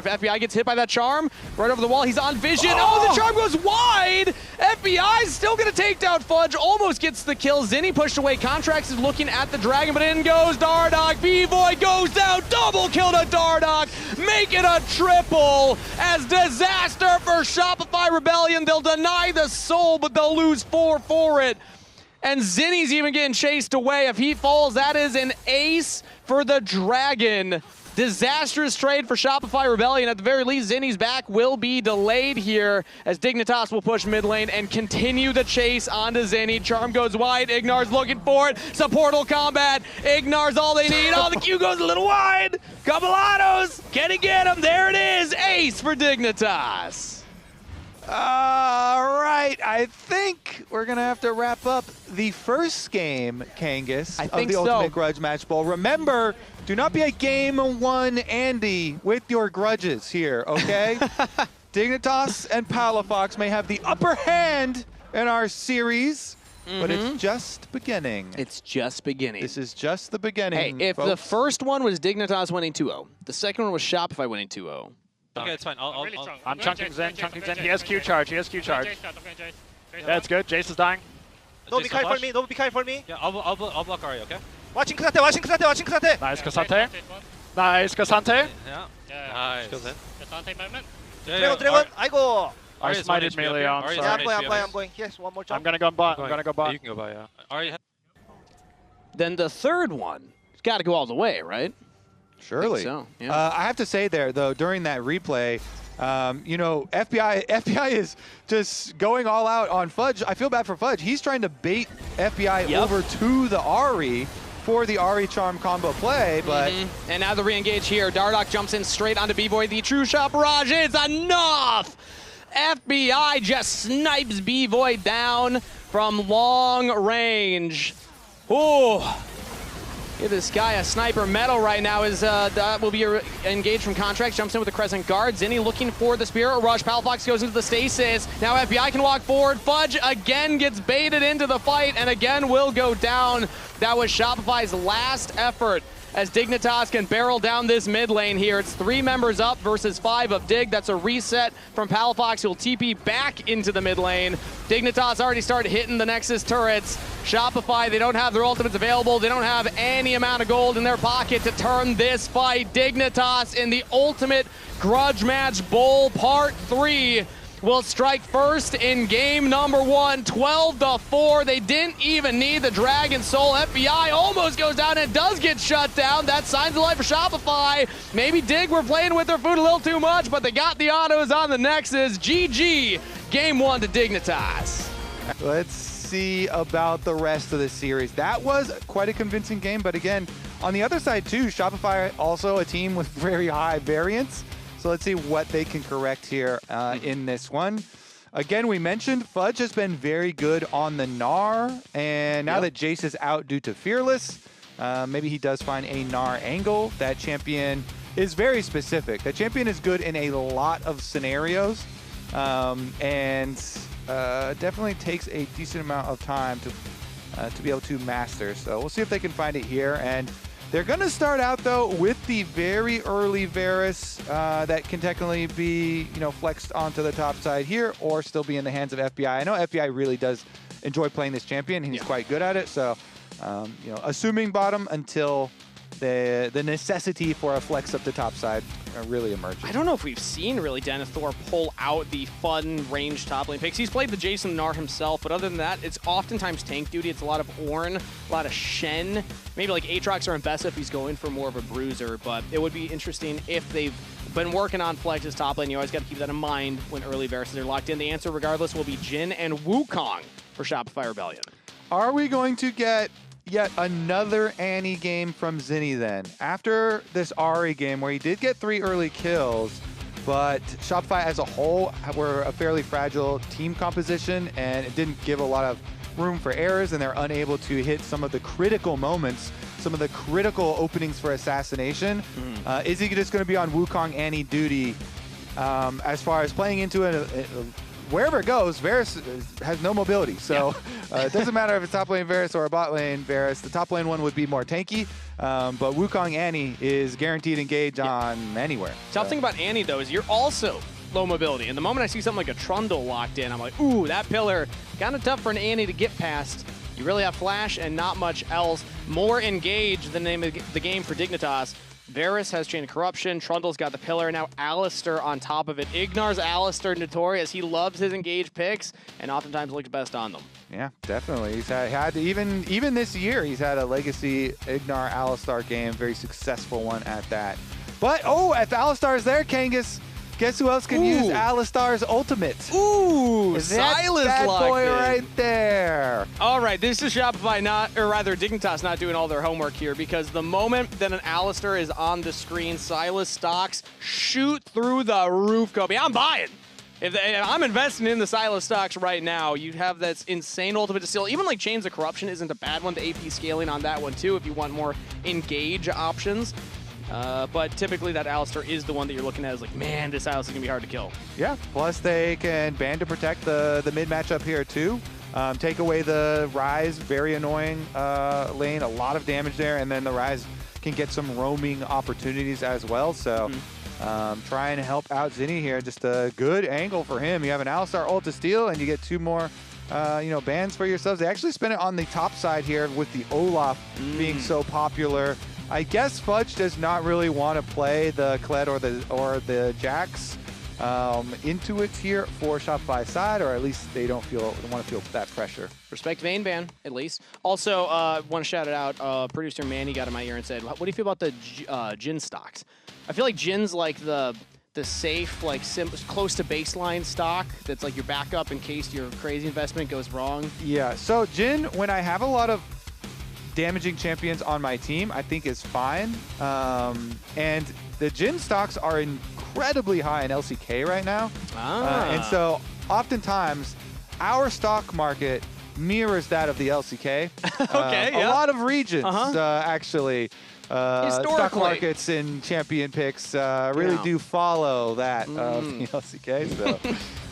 FBI gets hit by that charm, right over the wall, he's on vision. Oh, the charm goes wide! FBI's still going to take down Fudge, almost gets the kill. Zinni pushed away. Contracts is looking at the dragon, but in goes Dardoch. B-Boy goes down, double kill to Dardoch, make it a triple as disaster for Shopify Rebellion. They'll deny the soul, but they'll lose 4 for it. And Zinni's even getting chased away. If he falls, that is an ace for the dragon. Disastrous trade for Shopify Rebellion. At the very least, Zinni's back will be delayed here as Dignitas will push mid lane and continue the chase onto Zinni. Charm goes wide. Ignar's looking for it. Supportal combat. Ignar's all they need. Oh, the Q goes a little wide. Cabalados. Can he get him? There it is. Ace for Dignitas. All right, I think we're going to have to wrap up the first game, Kangas, of the Ultimate Grudge Match Bowl. Remember, do not be a Game 1 Andy with your grudges here, okay? Dignitas and Palafox may have the upper hand in our series, but it's just beginning. It's just beginning. This is just the beginning, Hey, if the first one was Dignitas winning 2-0, the second one was Shopify winning 2-0. Okay, it's fine. I'm chunking Zen, He has Q charge, That's good. Jace is dying. No, be kind for me. Be kind for me. Yeah, I'll block Ahri, okay? Watching Cassante. Nice Cassante. Nice Cassante. Yeah. Nice. Cassante moment. Dragon. I go. I smited melee on. Yeah, I'm going. Yes, one more jump. I'm gonna go bot. You can go bot, yeah. Ahri. Then the third one, it's got to go all the way, right? Surely. So, yeah. I have to say there, though, during that replay, you know, FBI is just going all out on Fudge. I feel bad for Fudge. He's trying to bait FBI over to the Ahri for the Ahri Charm combo play, but... And now the re-engage here. Dardoch jumps in straight onto B-Boy. The true shot barrage is enough! FBI just snipes B-Boy down from long range. Ooh. Give this guy a sniper medal right now. That will be engaged from Contracts. Jumps in with the Crescent Guard. Zinni looking for the Spirit Rush. Palafox goes into the stasis. Now FBI can walk forward. Fudge again gets baited into the fight and again will go down. That was Shopify's last effort as Dignitas can barrel down this mid lane here. It's 3 members up versus 5 of Dig. That's a reset from Palafox, who will TP back into the mid lane. Dignitas already started hitting the Nexus turrets. Shopify, they don't have their ultimates available. They don't have any amount of gold in their pocket to turn this fight. Dignitas in the Ultimate Grudge Match Bowl Part 3 will strike first in game number 1, 12-4. They didn't even need the Dragon Soul. FBI almost goes down and does get shut down. That signs the light for Shopify. Maybe Dig were playing with their food a little too much, but they got the autos on the Nexus. GG, game 1 to Dignitas. Let's see about the rest of the series. That was quite a convincing game, but again, on the other side too, Shopify also a team with very high variance. So let's see what they can correct here in this one. Again, we mentioned Fudge has been very good on the Gnar, and now that Jace is out due to Fearless, maybe he does find a Gnar angle. That champion is very specific. That champion is good in a lot of scenarios, and definitely takes a decent amount of time to to be able to master. So we'll see if they can find it here. And they're going to start out, though, with the very early Varus that can technically be, flexed onto the top side here or still be in the hands of FBI. I know FBI really does enjoy playing this champion. He's quite good at it. So, assuming bottom until the necessity for a flex up the top side really emerges. I don't know if we've seen really Denethor pull out the fun range top lane picks. He's played the Jason Gnar himself, but other than that, it's oftentimes tank duty. It's a lot of Ornn, a lot of Shen, maybe like Aatrox or Mbessa if he's going for more of a bruiser, but it would be interesting if they've been working on Flex's top lane. You always got to keep that in mind when early Varus are locked in. The answer, regardless, will be Jhin and Wukong for Shopify Rebellion. Are we going to get yet another Annie game from Zinni then? After this Ahri game where he did get 3 early kills, but Shopify as a whole were a fairly fragile team composition and it didn't give a lot of room for errors, and they're unable to hit some of the critical moments, some of the critical openings for assassination. Is he just going to be on Wukong Annie duty as far as playing into it? Wherever it goes, Varus has no mobility. So it doesn't matter if it's top lane Varus or a bot lane Varus. The top lane one would be more tanky, but Wukong Annie is guaranteed engage on anywhere. Tough thing about Annie, though, is you're also low mobility. And the moment I see something like a Trundle locked in, I'm like, ooh, that pillar, kind of tough for an Annie to get past. You really have flash and not much else. More engage than the name of the game for Dignitas. Varus has Chain of Corruption, Trundle's got the pillar, now Alistar on top of it. Ignar's Alistar notorious. He loves his engaged picks and oftentimes looks best on them. Yeah, definitely. He's had even this year, he's had a legacy Ignar Alistar game, very successful one at that. But, if Alistar's there, Kangas, guess who else can use Alistar's ultimate? Ooh, Silas that boy in. right there. All right, this is Shopify Dignitas not doing all their homework here, because the moment that an Alistar is on the screen, Silas stocks shoot through the roof, Kobe. I'm buying. If I'm investing in the Silas stocks right now, you have that insane ultimate to steal. Even like Chains of Corruption isn't a bad one. The AP scaling on that one too, if you want more engage options. But typically that Alistar is the one that you're looking at as like, man, this Alistar is going to be hard to kill. Yeah, plus they can ban to protect the mid matchup here too. Take away the Ryze, very annoying lane, a lot of damage there, and then the Ryze can get some roaming opportunities as well. So trying to help out Zinni here, just a good angle for him. You have an Alistar ult to steal, and you get 2 more bans for yourselves. They actually spin it on the top side here with the Olaf being so popular. I guess Fudge does not really want to play the Kled or the Jax into it here for Shopify side, or at least they don't want to feel that pressure. Respect Vayne ban, at least. Also, want to shout it out. Producer Manny got in my ear and said, "What do you feel about the Jhin stocks?" I feel like Jin's like the safe, like close to baseline stock that's like your backup in case your crazy investment goes wrong. Yeah. So Jhin, when I have a lot of damaging champions on my team, I think is fine. And the Jhin stocks are incredibly high in LCK right now. And so oftentimes our stock market mirrors that of the LCK. A lot of regions actually. Stock markets in champion picks really do follow that of the LCK.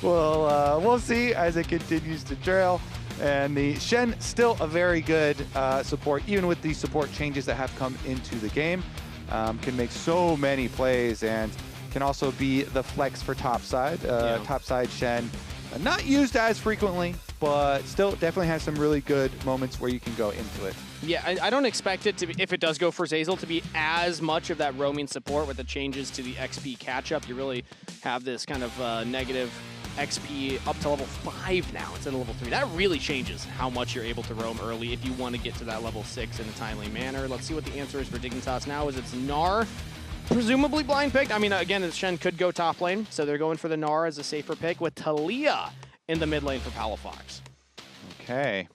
So we'll see as it continues to trail. And the Shen still a very good support, even with the support changes that have come into the game. Can make so many plays and can also be the flex for topside. Topside Shen, not used as frequently, but still definitely has some really good moments where you can go into it. Yeah, I don't expect it to be, if it does go for Zeyzal, to be as much of that roaming support with the changes to the XP catch-up. You really have this kind of negative XP up to level 5 now instead of level 3. That really changes how much you're able to roam early if you want to get to that level 6 in a timely manner. Let's see what the answer is for Dignitas now, as it's Gnar, presumably blind picked. I mean, again, the Shen could go top lane, so they're going for the Gnar as a safer pick with Talia in the mid lane for Palafox. Okay.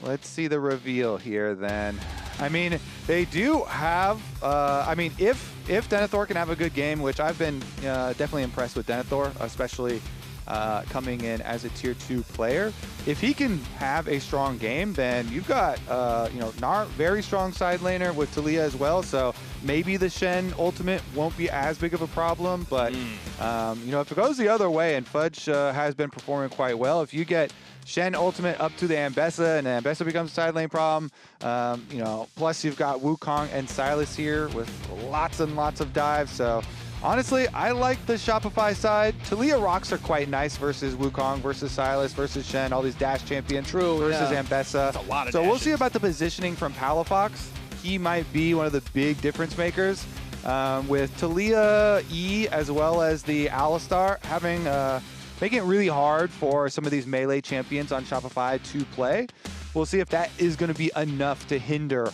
Let's see the reveal here then. I mean, they do have, I mean, if Denethor can have a good game, which I've been definitely impressed with Denethor, especially coming in as a tier 2 player. If he can have a strong game, then you've got Gnar, very strong side laner with Taliyah as well. So maybe the Shen ultimate won't be as big of a problem. But if it goes the other way, and Fudge has been performing quite well, if you get Shen ultimate up to the Ambessa, and the Ambessa becomes a side lane problem. Plus you've got Wukong and Sylas here with lots and lots of dives. So honestly, I like the Shopify side. Taliyah rocks are quite nice versus Wukong, versus Sylas, versus Shen, all these dash champions versus Ambessa. That's a lot of so dashes. We'll see about the positioning from Palafox. He might be one of the big difference makers. With Taliyah E as well as the Alistar having making it really hard for some of these melee champions on Shopify to play. We'll see if that is going to be enough to hinder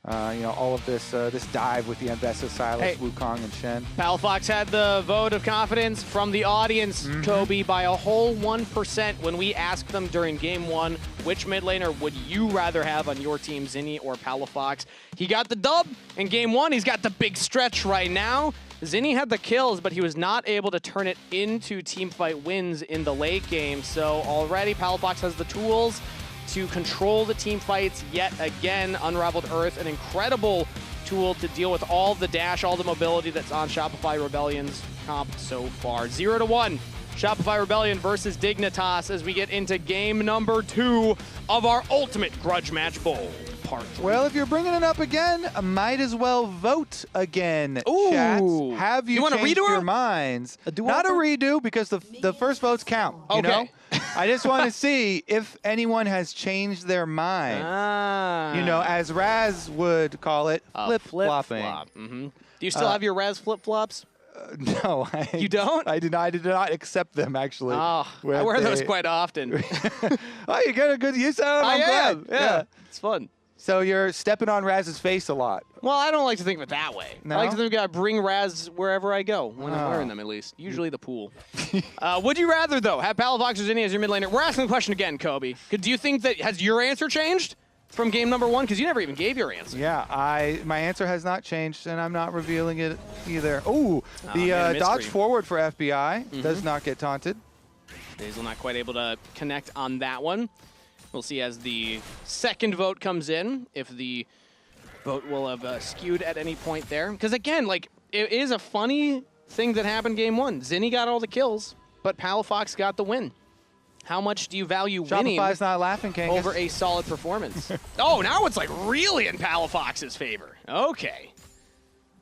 all of this dive with the Ambessa, Sylas, Wukong, and Shen. Palafox had the vote of confidence from the audience, Kobe, by a whole 1% when we asked them during Game 1, which mid laner would you rather have on your team, Zinni or Palafox? He got the dub in Game 1. He's got the big stretch right now. Zinni had the kills, but he was not able to turn it into teamfight wins in the late game. So already Palafox has the tools to control the team fights yet again. Unraveled Earth, an incredible tool to deal with all the dash, all the mobility that's on Shopify Rebellion's comp so far. 0-1, Shopify Rebellion versus Dignitas as we get into game number 2 of our ultimate Grudge Match Bowl. Well, if you're bringing it up again, I might as well vote again, Ooh. chats. Have you changed your minds? Not a redo, because the first votes count, you know? I just want to see if anyone has changed their mind. As Raz would call it, flip-flopping. Do you still have your Raz flip-flops? No. You don't? I did not accept them, actually. Oh, I wear those quite often. Oh, you get a good use out of them? I'm glad. Yeah, it's fun. So you're stepping on Raz's face a lot. Well, I don't like to think of it that way. No? I like to think I bring Raz wherever I go, when I'm wearing them at least. Usually the pool. Would you rather, though, have Palafox or Zinni as your mid laner? We're asking the question again, Kobe. Do you think that, has your answer changed from game number 1? Because you never even gave your answer. Yeah, my answer has not changed, and I'm not revealing it either. Ooh, the dodge forward for FBI does not get taunted. Dazel not quite able to connect on that one. We'll see as the second vote comes in, if the vote will have skewed at any point there. Because again, it is a funny thing that happened game 1. Zinni got all the kills, but Palafox got the win. How much do you value winning Shopify's not laughing, Kangas, over a solid performance? Oh, now it's really in Palafox's favor. Okay.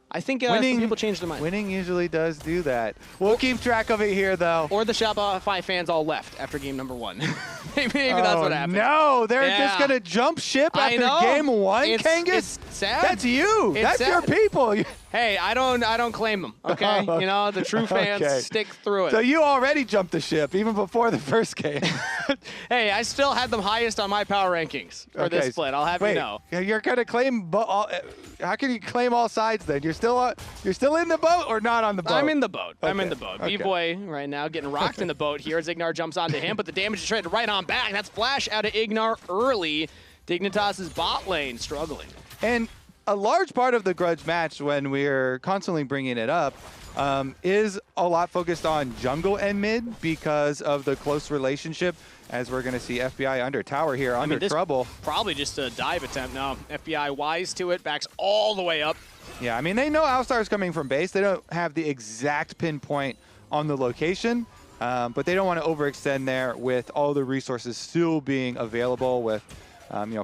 I think some people changed their mind. Winning usually does do that. We'll keep track of it here, though. Or the Shopify fans all left after game number 1. maybe that's what happened. No, they're just going to jump ship after game 1, Kangas? It's sad. That's you. That's your people. Hey, I don't claim them, okay? The true fans stick through it. So you already jumped the ship, even before the first game. Hey, I still had them highest on my power rankings for this split. I'll have you know. You're going to claim how can you claim all sides then? You're still in the boat or not on the boat? I'm in the boat. Okay. I'm in the boat. B-Boy right now getting rocked in the boat here as Ignar jumps onto him, but the damage is traded right on back. That's flash out of Ignar early. Dignitas' bot lane struggling. And a large part of the Grudge match, when we're constantly bringing it up, is a lot focused on jungle and mid because of the close relationship, as we're going to see FBI under tower here, under trouble. Probably just a dive attempt. No, FBI wise to it, backs all the way up. Yeah, I mean, they know Alistar's coming from base. They don't have the exact pinpoint on the location, but they don't want to overextend there with all the resources still being available with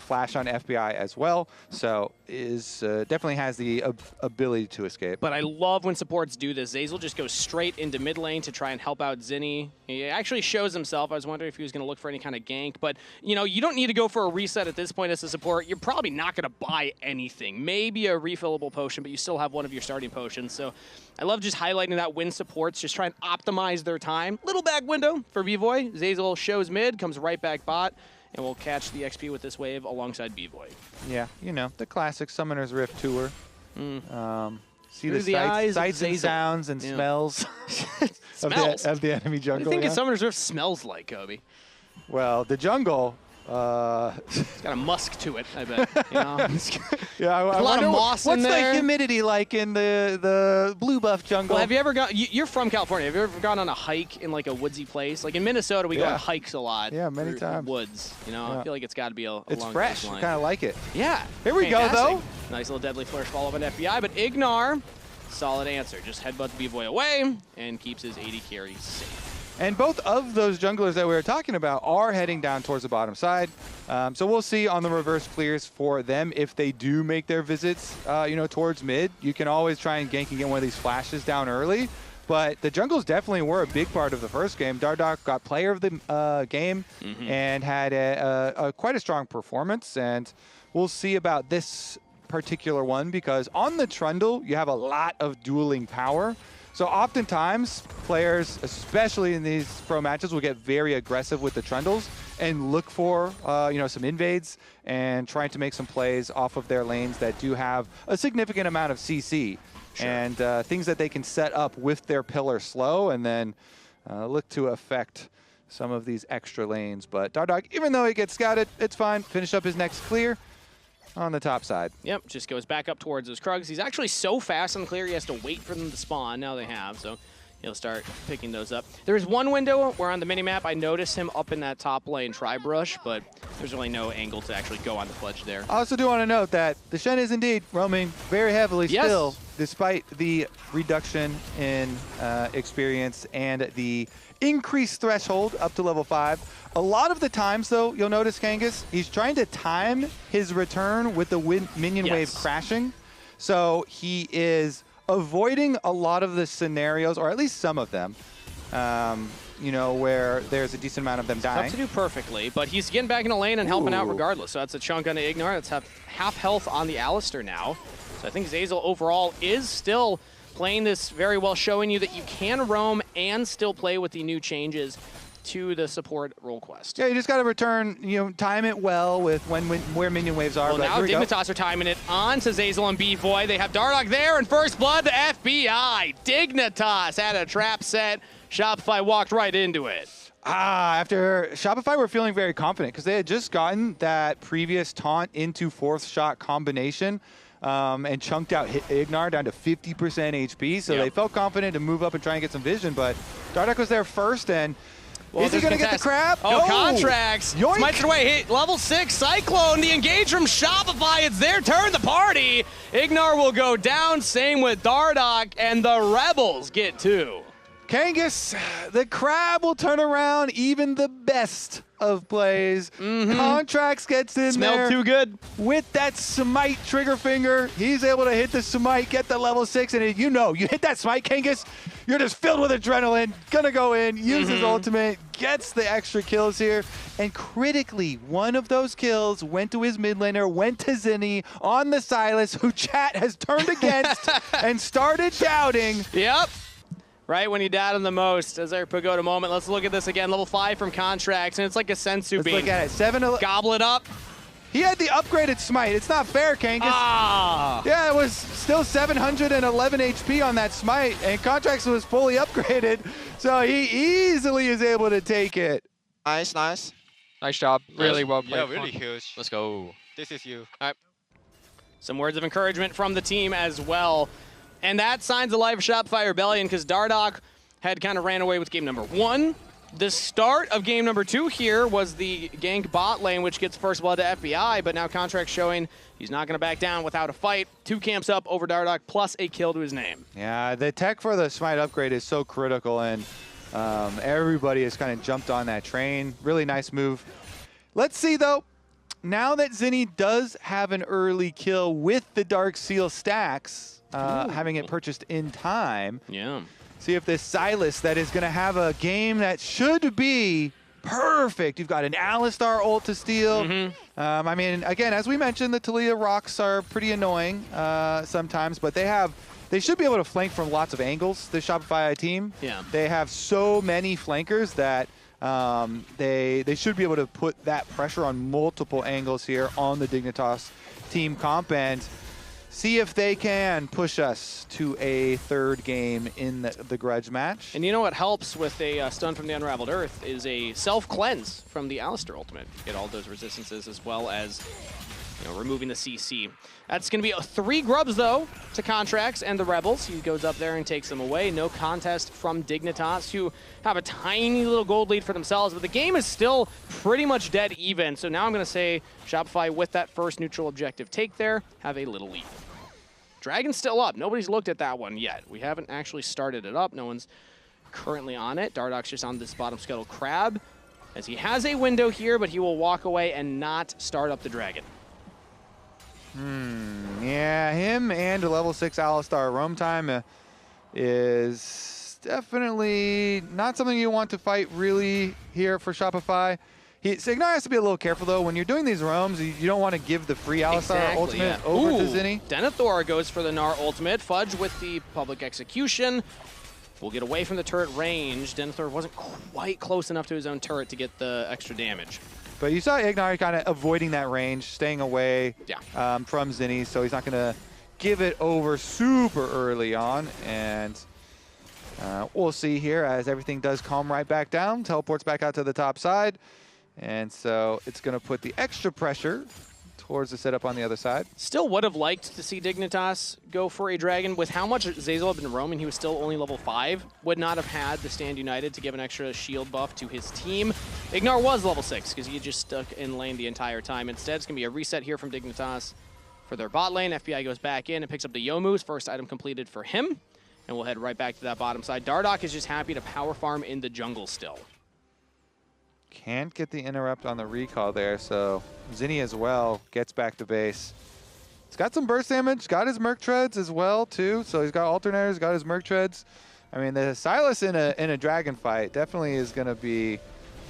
flash on FBI as well. So definitely has the ability to escape. But I love when supports do this. Zazel just goes straight into mid lane to try and help out Zinni. He actually shows himself. I was wondering if he was going to look for any kind of gank. But, you don't need to go for a reset at this point as a support. You're probably not going to buy anything. Maybe a refillable potion, but you still have one of your starting potions. So I love just highlighting that when supports just try and optimize their time. Little back window for B-Boy. Zazel shows mid, comes right back bot. And we'll catch the XP with this wave alongside B-Boy. Yeah, the classic Summoner's Rift tour. See through the sights and sounds and smells of the enemy jungle. What do you think Summoner's Rift smells like, Kobe? Well, the jungle It's got a musk to it, I bet. You know? Yeah, a lot of moss in there. What's the humidity like in the blue buff jungle? Well, have you ever gone? You're from California. Have you ever gone on a hike in like a woodsy place? Like in Minnesota, we go on hikes a lot. Yeah, many times. Woods. You know, I feel like it's got to be it's fresh. I kind of like it. Yeah. Here we go, though. Nice little deadly flourish follow up on FBI, but Ignar, solid answer. Just headbutts B-Boy away and keeps his 80 carry safe. And both of those junglers that we were talking about are heading down towards the bottom side. So we'll see on the reverse clears for them if they do make their visits, you know, towards mid. You can always try and gank and get one of these flashes down early. But the jungles definitely were a big part of the first game. Dardoch got player of the game and had quite a strong performance. And we'll see about this particular one because on the Trundle, you have a lot of dueling power. So oftentimes, players, especially in these pro matches, will get very aggressive with the Trundles and look for, you know, some invades and trying to make some plays off of their lanes that do have a significant amount of CC and things that they can set up with their pillar slow and then look to affect some of these extra lanes. But Dardoch, even though he gets scouted, it's fine. Finish up his next clear on the top side. Yep, just goes back up towards those Krugs. He's actually so fast on clear, he has to wait for them to spawn. Now they have, so he'll start picking those up. There's one window where on the minimap I noticed him up in that top lane tri-brush, but there's really no angle to actually go on the fledge there. I also do want to note that the Shen is indeed roaming very heavily still, despite the reduction in experience and the increased threshold up to level 5. A lot of the times, though, you'll notice, Kangas, he's trying to time his return with the minion wave crashing. So he is avoiding a lot of the scenarios, or at least some of them, you know, where there's a decent amount of them dying. Tough to do perfectly, but he's getting back in the lane and helping out regardless. So that's a chunk on the Ignar. That's half health on the Alistar now. So I think Zeyzal overall is still playing this very well, showing you that you can roam and still play with the new changes to the support role quest. Yeah, you just got to return, you know, time it well with where minion waves are. Well, now Dignitas are timing it on to Zeyzal and B-Boy. They have Dardoch there, and first blood, the FBI. Dignitas had a trap set. Shopify walked right into it. After Shopify were feeling very confident because they had just gotten that previous taunt into fourth shot combination and chunked out Ignar down to 50% HP. So they felt confident to move up and try and get some vision, but Dardoch was there first, and is he going to get the crab? Oh, no. Contracts. Yoink. Smites it away. Hit level 6. Cyclone. The engage from Shopify. It's their turn to party. Ignar will go down. Same with Dardoch. And the Rebels get 2. Kangas, the crab will turn around even the best of plays. Contracts gets in there. Smelled too good. With that smite trigger finger, he's able to hit the smite, get the level 6, and you know, you hit that smite, Kangas, you're just filled with adrenaline, gonna go in, use his ultimate, gets the extra kills here, and critically, one of those kills went to his mid laner, went to Zinni on the Silas, who chat has turned against and started shouting. Yep. Right when you doubt him the most, as our Pagoda moment. Let's look at this again. Level 5 from Contracts, and it's like a Sensu beam. Let's look at it. Goblet up. He had the upgraded smite. It's not fair, Kangas. Yeah, it was still 711 HP on that smite, and Contracts was fully upgraded, so he easily is able to take it. Nice, nice. Nice job. Really well played. Yeah, really huge. Let's go. This is you. All right. Some words of encouragement from the team as well. And that signs the life of Shopify Rebellion because Dardoch had kind of ran away with game number 1. The start of game number 2 here was the gank bot lane, which gets first blood to FBI, but now Contracts showing he's not going to back down without a fight. 2 camps up over Dardoch, plus a kill to his name. Yeah, the tech for the smite upgrade is so critical, and everybody has kind of jumped on that train. Really nice move. Let's see, though. Now that Zinni does have an early kill with the Dark Seal stacks, having it purchased in time. Yeah. See if this Silas that is going to have a game that should be perfect. You've got an Alistar ult to steal. I mean, again, as we mentioned, the Talia rocks are pretty annoying sometimes, but they should be able to flank from lots of angles, the Shopify team. Yeah. They have so many flankers that they should be able to put that pressure on multiple angles here on the Dignitas team comp. And see if they can push us to a third game in the grudge match. And you know what helps with a stun from the Unraveled Earth is a self-cleanse from the Alistair ultimate. You get all those resistances as well as removing the CC. That's going to be 3 grubs, though, to Contracts and the Rebels. He goes up there and takes them away. No contest from Dignitas, who have a tiny little gold lead for themselves, but the game is still pretty much dead even. So now I'm going to say Shopify, with that first neutral objective take there, have a little lead. Dragon's still up. Nobody's looked at that one yet. We haven't actually started it up. No one's currently on it. Dardok's just on this bottom scuttle crab, as he has a window here, but he will walk away and not start up the Dragon. Yeah, him and a level 6 Alistar roam time is definitely not something you want to fight really here for Shopify. Signar has to be a little careful, though. When you're doing these roams, you don't want to give the free Alistar ultimate over to Zinni. Denethor goes for the Gnar ultimate. Fudge with the public execution. Will get away from the turret range. Denethor wasn't quite close enough to his own turret to get the extra damage. But you saw Ignar kind of avoiding that range, staying away from Zinni, so he's not going to give it over super early on. And we'll see here as everything does calm right back down. Teleports back out to the top side. And so it's going to put the extra pressure towards the setup on the other side. Still would have liked to see Dignitas go for a Dragon. With how much Zeyzal had been roaming, he was still only level 5. Would not have had the Stand United to give an extra shield buff to his team. Ignar was level 6 because he just stuck in lane the entire time. Instead, it's going to be a reset here from Dignitas for their bot lane. FBI goes back in and picks up the Youmu's. First item completed for him. And we'll head right back to that bottom side. Dardok is just happy to power farm in the jungle still. Can't get the interrupt on the recall there, so Zinni as well gets back to base. He's got some burst damage, got his Merc Treads as well, too. So he's got alternators, got his Merc Treads. I mean, the Sylas in a Dragon fight definitely is going to be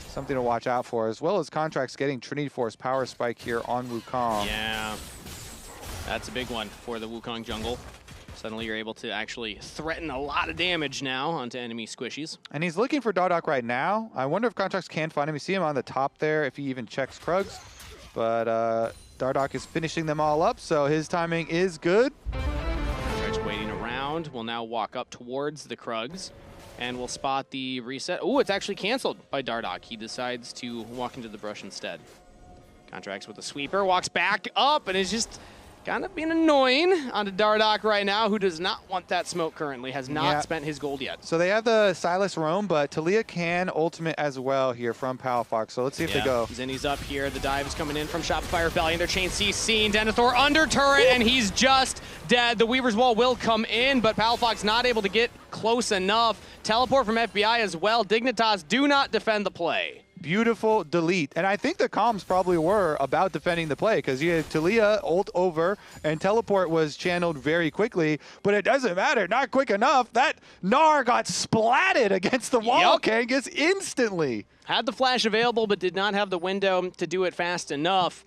something to watch out for, as well as Contracts getting Trinity Force Power Spike here on Wukong. Yeah, that's a big one for the Wukong jungle. Suddenly you're able to actually threaten a lot of damage now onto enemy squishies. And he's looking for Dardok right now. I wonder if Contracts can find him. You see him on the top there if he even checks Krugs. But Dardok is finishing them all up, so his timing is good. Contracts waiting around. Will now walk up towards the Krugs. And we'll spot the reset. Oh, it's actually canceled by Dardok. He decides to walk into the brush instead. Contracts with the sweeper. Walks back up and is just kind of being annoying onto Dardok right now, who does not want that smoke currently, has not spent his gold yet. So they have the Sylas roam, but Taliyah can ultimate as well here from Palafox. So let's see if they go. Zinni's up here. The dive is coming in from Shopify Rebellion. Their chain C seen. Denethor under turret, and he's just dead. The Weaver's Wall will come in, but Palafox not able to get close enough. Teleport from FBI as well. Dignitas do not defend the play. Beautiful delete. And I think the comms probably were about defending the play because you had Taliyah ult over and teleport was channeled very quickly, but it doesn't matter. Not quick enough. That Gnar got splatted against the wall, Kangas, instantly. Had the flash available, but did not have the window to do it fast enough.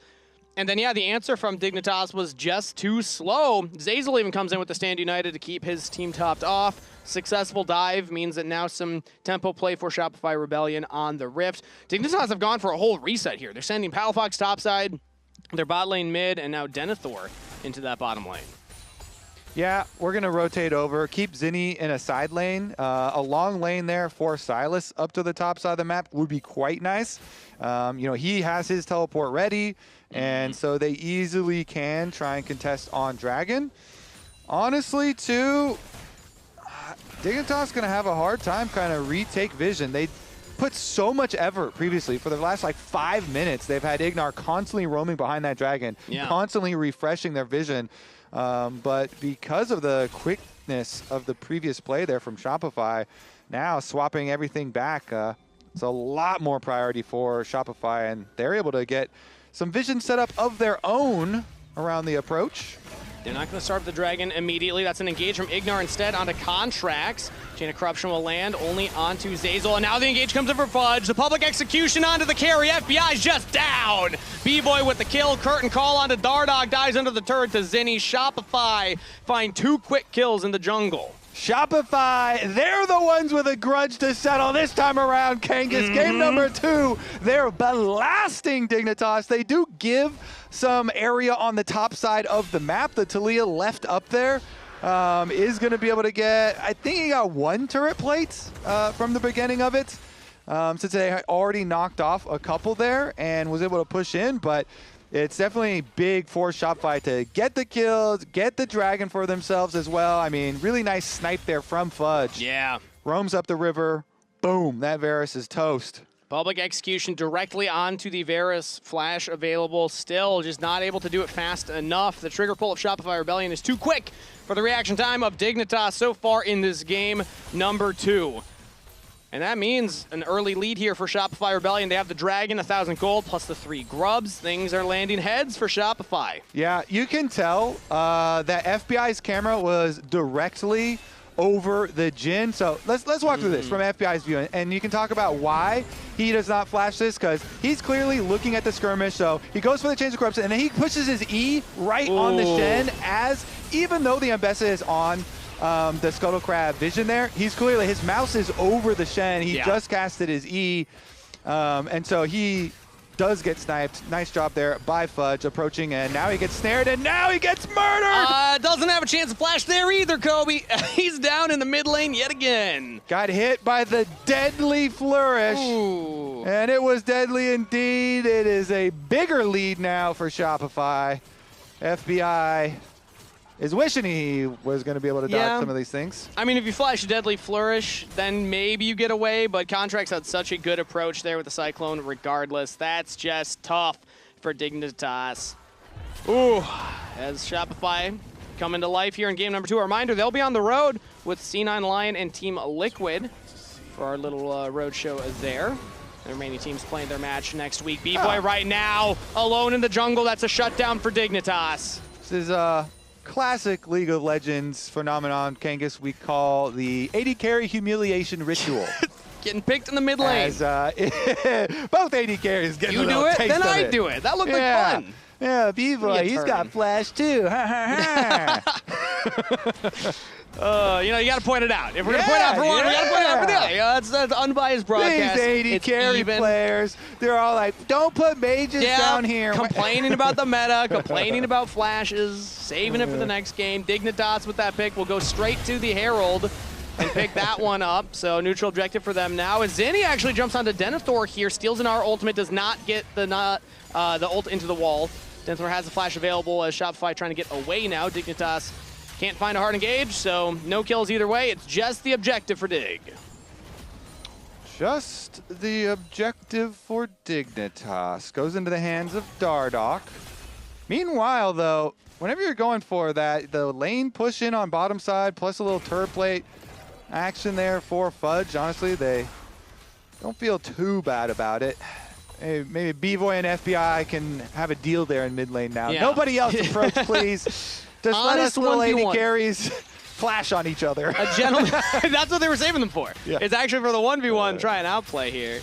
And then, the answer from Dignitas was just too slow. Zeyzal even comes in with the Stand United to keep his team topped off. Successful dive means that now some tempo play for Shopify Rebellion on the Rift. Dignitas have gone for a whole reset here. They're sending Palafox topside, their bot lane mid, and now Denethor into that bottom lane. Yeah, we're going to rotate over. Keep Zinni in a side lane. A long lane there for Sylas up to the top side of the map would be quite nice. He has his teleport ready, and so they easily can try and contest on Dragon. Honestly, too, Dignitas going to have a hard time kind of retake vision. They put so much effort previously. For the last 5 minutes, they've had Ignar constantly roaming behind that Dragon, constantly refreshing their vision. But because of the quickness of the previous play there from Shopify, now swapping everything back, it's a lot more priority for Shopify, and they're able to get some vision set up of their own around the approach. They're not going to start the Dragon immediately. That's an engage from Ignar instead onto Contracts. Chain of Corruption will land only onto Zeyzal, and now the engage comes in for Fudge. The public execution onto the carry. FBI's just down. B-Boy with the kill. Curtain call onto Dardok. Dives under the turret to Zinni. Shopify find 2 quick kills in the jungle. Shopify, they're the ones with a grudge to settle this time around, Kangas. Game number 2, they're blasting Dignitas. They do give some area on the top side of the map. The Talia left up there is going to be able to get, I think he got 1 turret plate from the beginning of it, since they had already knocked off a couple there and was able to push in, but it's definitely big for Shopify to get the kills, get the dragon for themselves as well. I mean, really nice snipe there from Fudge. Yeah. Roams up the river. Boom. That Varus is toast. Public execution directly onto the Varus flash available. Still just not able to do it fast enough. The trigger pull of Shopify Rebellion is too quick for the reaction time of Dignitas so far in this game number 2. And that means an early lead here for Shopify Rebellion. They have the Dragon, 1,000 gold, plus the 3 grubs. Things are landing heads for Shopify. Yeah, you can tell that FBI's camera was directly over the Jhin. So let's walk through this from FBI's view, and you can talk about why he does not flash this, because he's clearly looking at the skirmish. So he goes for the Chains of Corruption, and then he pushes his E right on the Shen, as even though the Ambessa is on the Scuttle Crab vision there, he's clearly, his mouse is over the Shen. He just casted his E, and so he does get sniped. Nice drop there by Fudge approaching, and now he gets snared, and now he gets murdered! Doesn't have a chance to flash there either, Kobe. He's down in the mid lane yet again. Got hit by the deadly flourish, and it was deadly indeed. It is a bigger lead now for Shopify. FBI is wishing he was going to be able to dodge some of these things. I mean, if you flash a Deadly Flourish, then maybe you get away, but Contract's had such a good approach there with the Cyclone regardless. That's just tough for Dignitas. Ooh, as Shopify come into life here in game number 2. A reminder, they'll be on the road with C9 Lion and Team Liquid for our little road show there. The remaining teams playing their match next week. B-Boy right now, alone in the jungle. That's a shutdown for Dignitas. This is classic League of Legends phenomenon, Kangas, we call the AD carry humiliation ritual. Getting picked in the mid lane. As, both AD carries getting a little taste of it. You do it, then I do it. That looked like fun. Yeah, B-Boy, he's got flash too. You know, you got to point it out. If we're going to point out for one, we got to point it out for the other. You know, that's unbiased broadcast. These AD carry players, they're all like, don't put mages down here. Complaining about the meta, complaining about flashes, saving it for the next game. Dignitas with that pick will go straight to the Herald and pick that one up. So neutral objective for them now. As Zinni actually jumps onto Denethor here, steals an R ultimate, does not get the ult into the wall. Denethor has the flash available as Shopify trying to get away now. Dignitas can't find a hard engage, so no kills either way. It's just the objective for Dig. Just the objective for Dignitas. Goes into the hands of Dardoch. Meanwhile, though, whenever you're going for that, the lane push in on bottom side, plus a little turret plate action there for Fudge. Honestly, they don't feel too bad about it. Hey, maybe B-Boy and FBI can have a deal there in mid lane now. Yeah. Nobody else approach, please. Just let us little AD carries flash on each other. A gentleman. That's what they were saving them for. Yeah. It's actually for the 1v1 try and outplay here.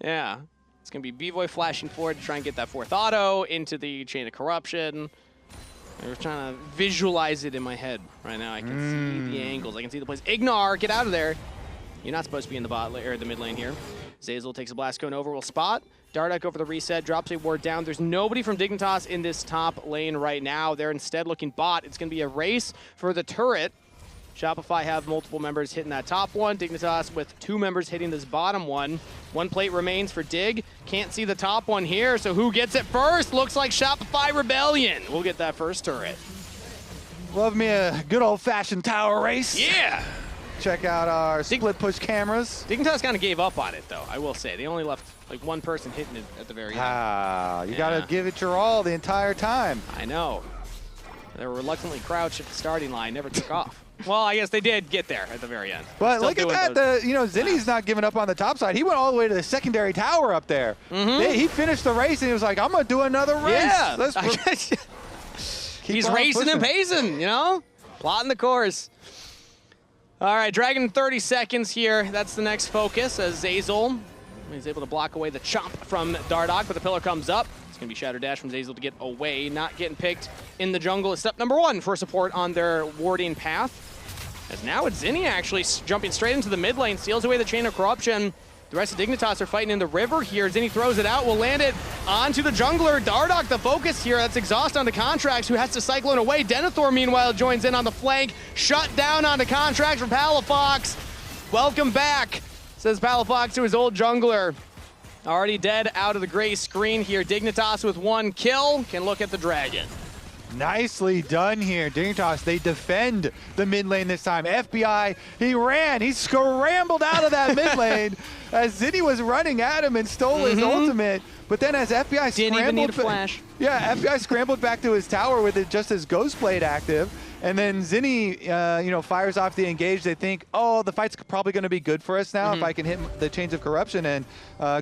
Yeah. It's going to be B-Boy flashing forward to try and get that 4th auto into the Chain of Corruption. I'm trying to visualize it in my head right now. I can see the angles. I can see the plays. Ignar, get out of there. You're not supposed to be in the bot or the mid lane here. Zeyzal takes a blast cone over, will spot. Dardoch over the reset, drops a ward down. There's nobody from Dignitas in this top lane right now. They're instead looking bot. It's going to be a race for the turret. Shopify have multiple members hitting that top one. Dignitas with 2 members hitting this bottom one. 1 plate remains for Dig. Can't see the top one here, so who gets it first? Looks like Shopify Rebellion. We'll get that first turret. Love me a good old-fashioned tower race. Yeah! Check out our split push cameras. Dignitas kind of gave up on it, though, I will say. They only left like 1 person hitting it at the very end. You got to give it your all the entire time. I know. They were reluctantly crouched at the starting line, never took off. Well, I guess they did get there at the very end. But look at that. Zinni's not giving up on the top side. He went all the way to the secondary tower up there. He finished the race, and he was like, I'm going to do another race. Yeah. He's racing and pacing, you know? Plotting the course. All right, Dragon 30 seconds here. That's the next focus as Zeyzal is able to block away the chomp from Dardoch, but the pillar comes up. It's going to be Shatter Dash from Zeyzal to get away. Not getting picked in the jungle is step number 1 for support on their warding path. As now it's Zinni actually jumping straight into the mid lane, steals away the Chain of Corruption. The rest of Dignitas are fighting in the river here. Zinni throws it out, will land it onto the jungler. Dardoch the focus here. That's Exhaust onto Contracts, who has to Cyclone away. Denethor, meanwhile, joins in on the flank. Shut down onto Contracts from Palafox. Welcome back, says Palafox to his old jungler. Already dead out of the gray screen here. Dignitas with 1 kill can look at the dragon. Nicely done here. Dignitas, they defend the mid lane this time. FBI, he scrambled out of that mid lane as Zinni was running at him and stole his ultimate. But then as FBI Didn't even need a flash. Yeah, FBI scrambled back to his tower with just his Ghost Blade active. And then Zinni, fires off the engage. They think, oh, the fight's probably going to be good for us now if I can hit the Chains of Corruption, and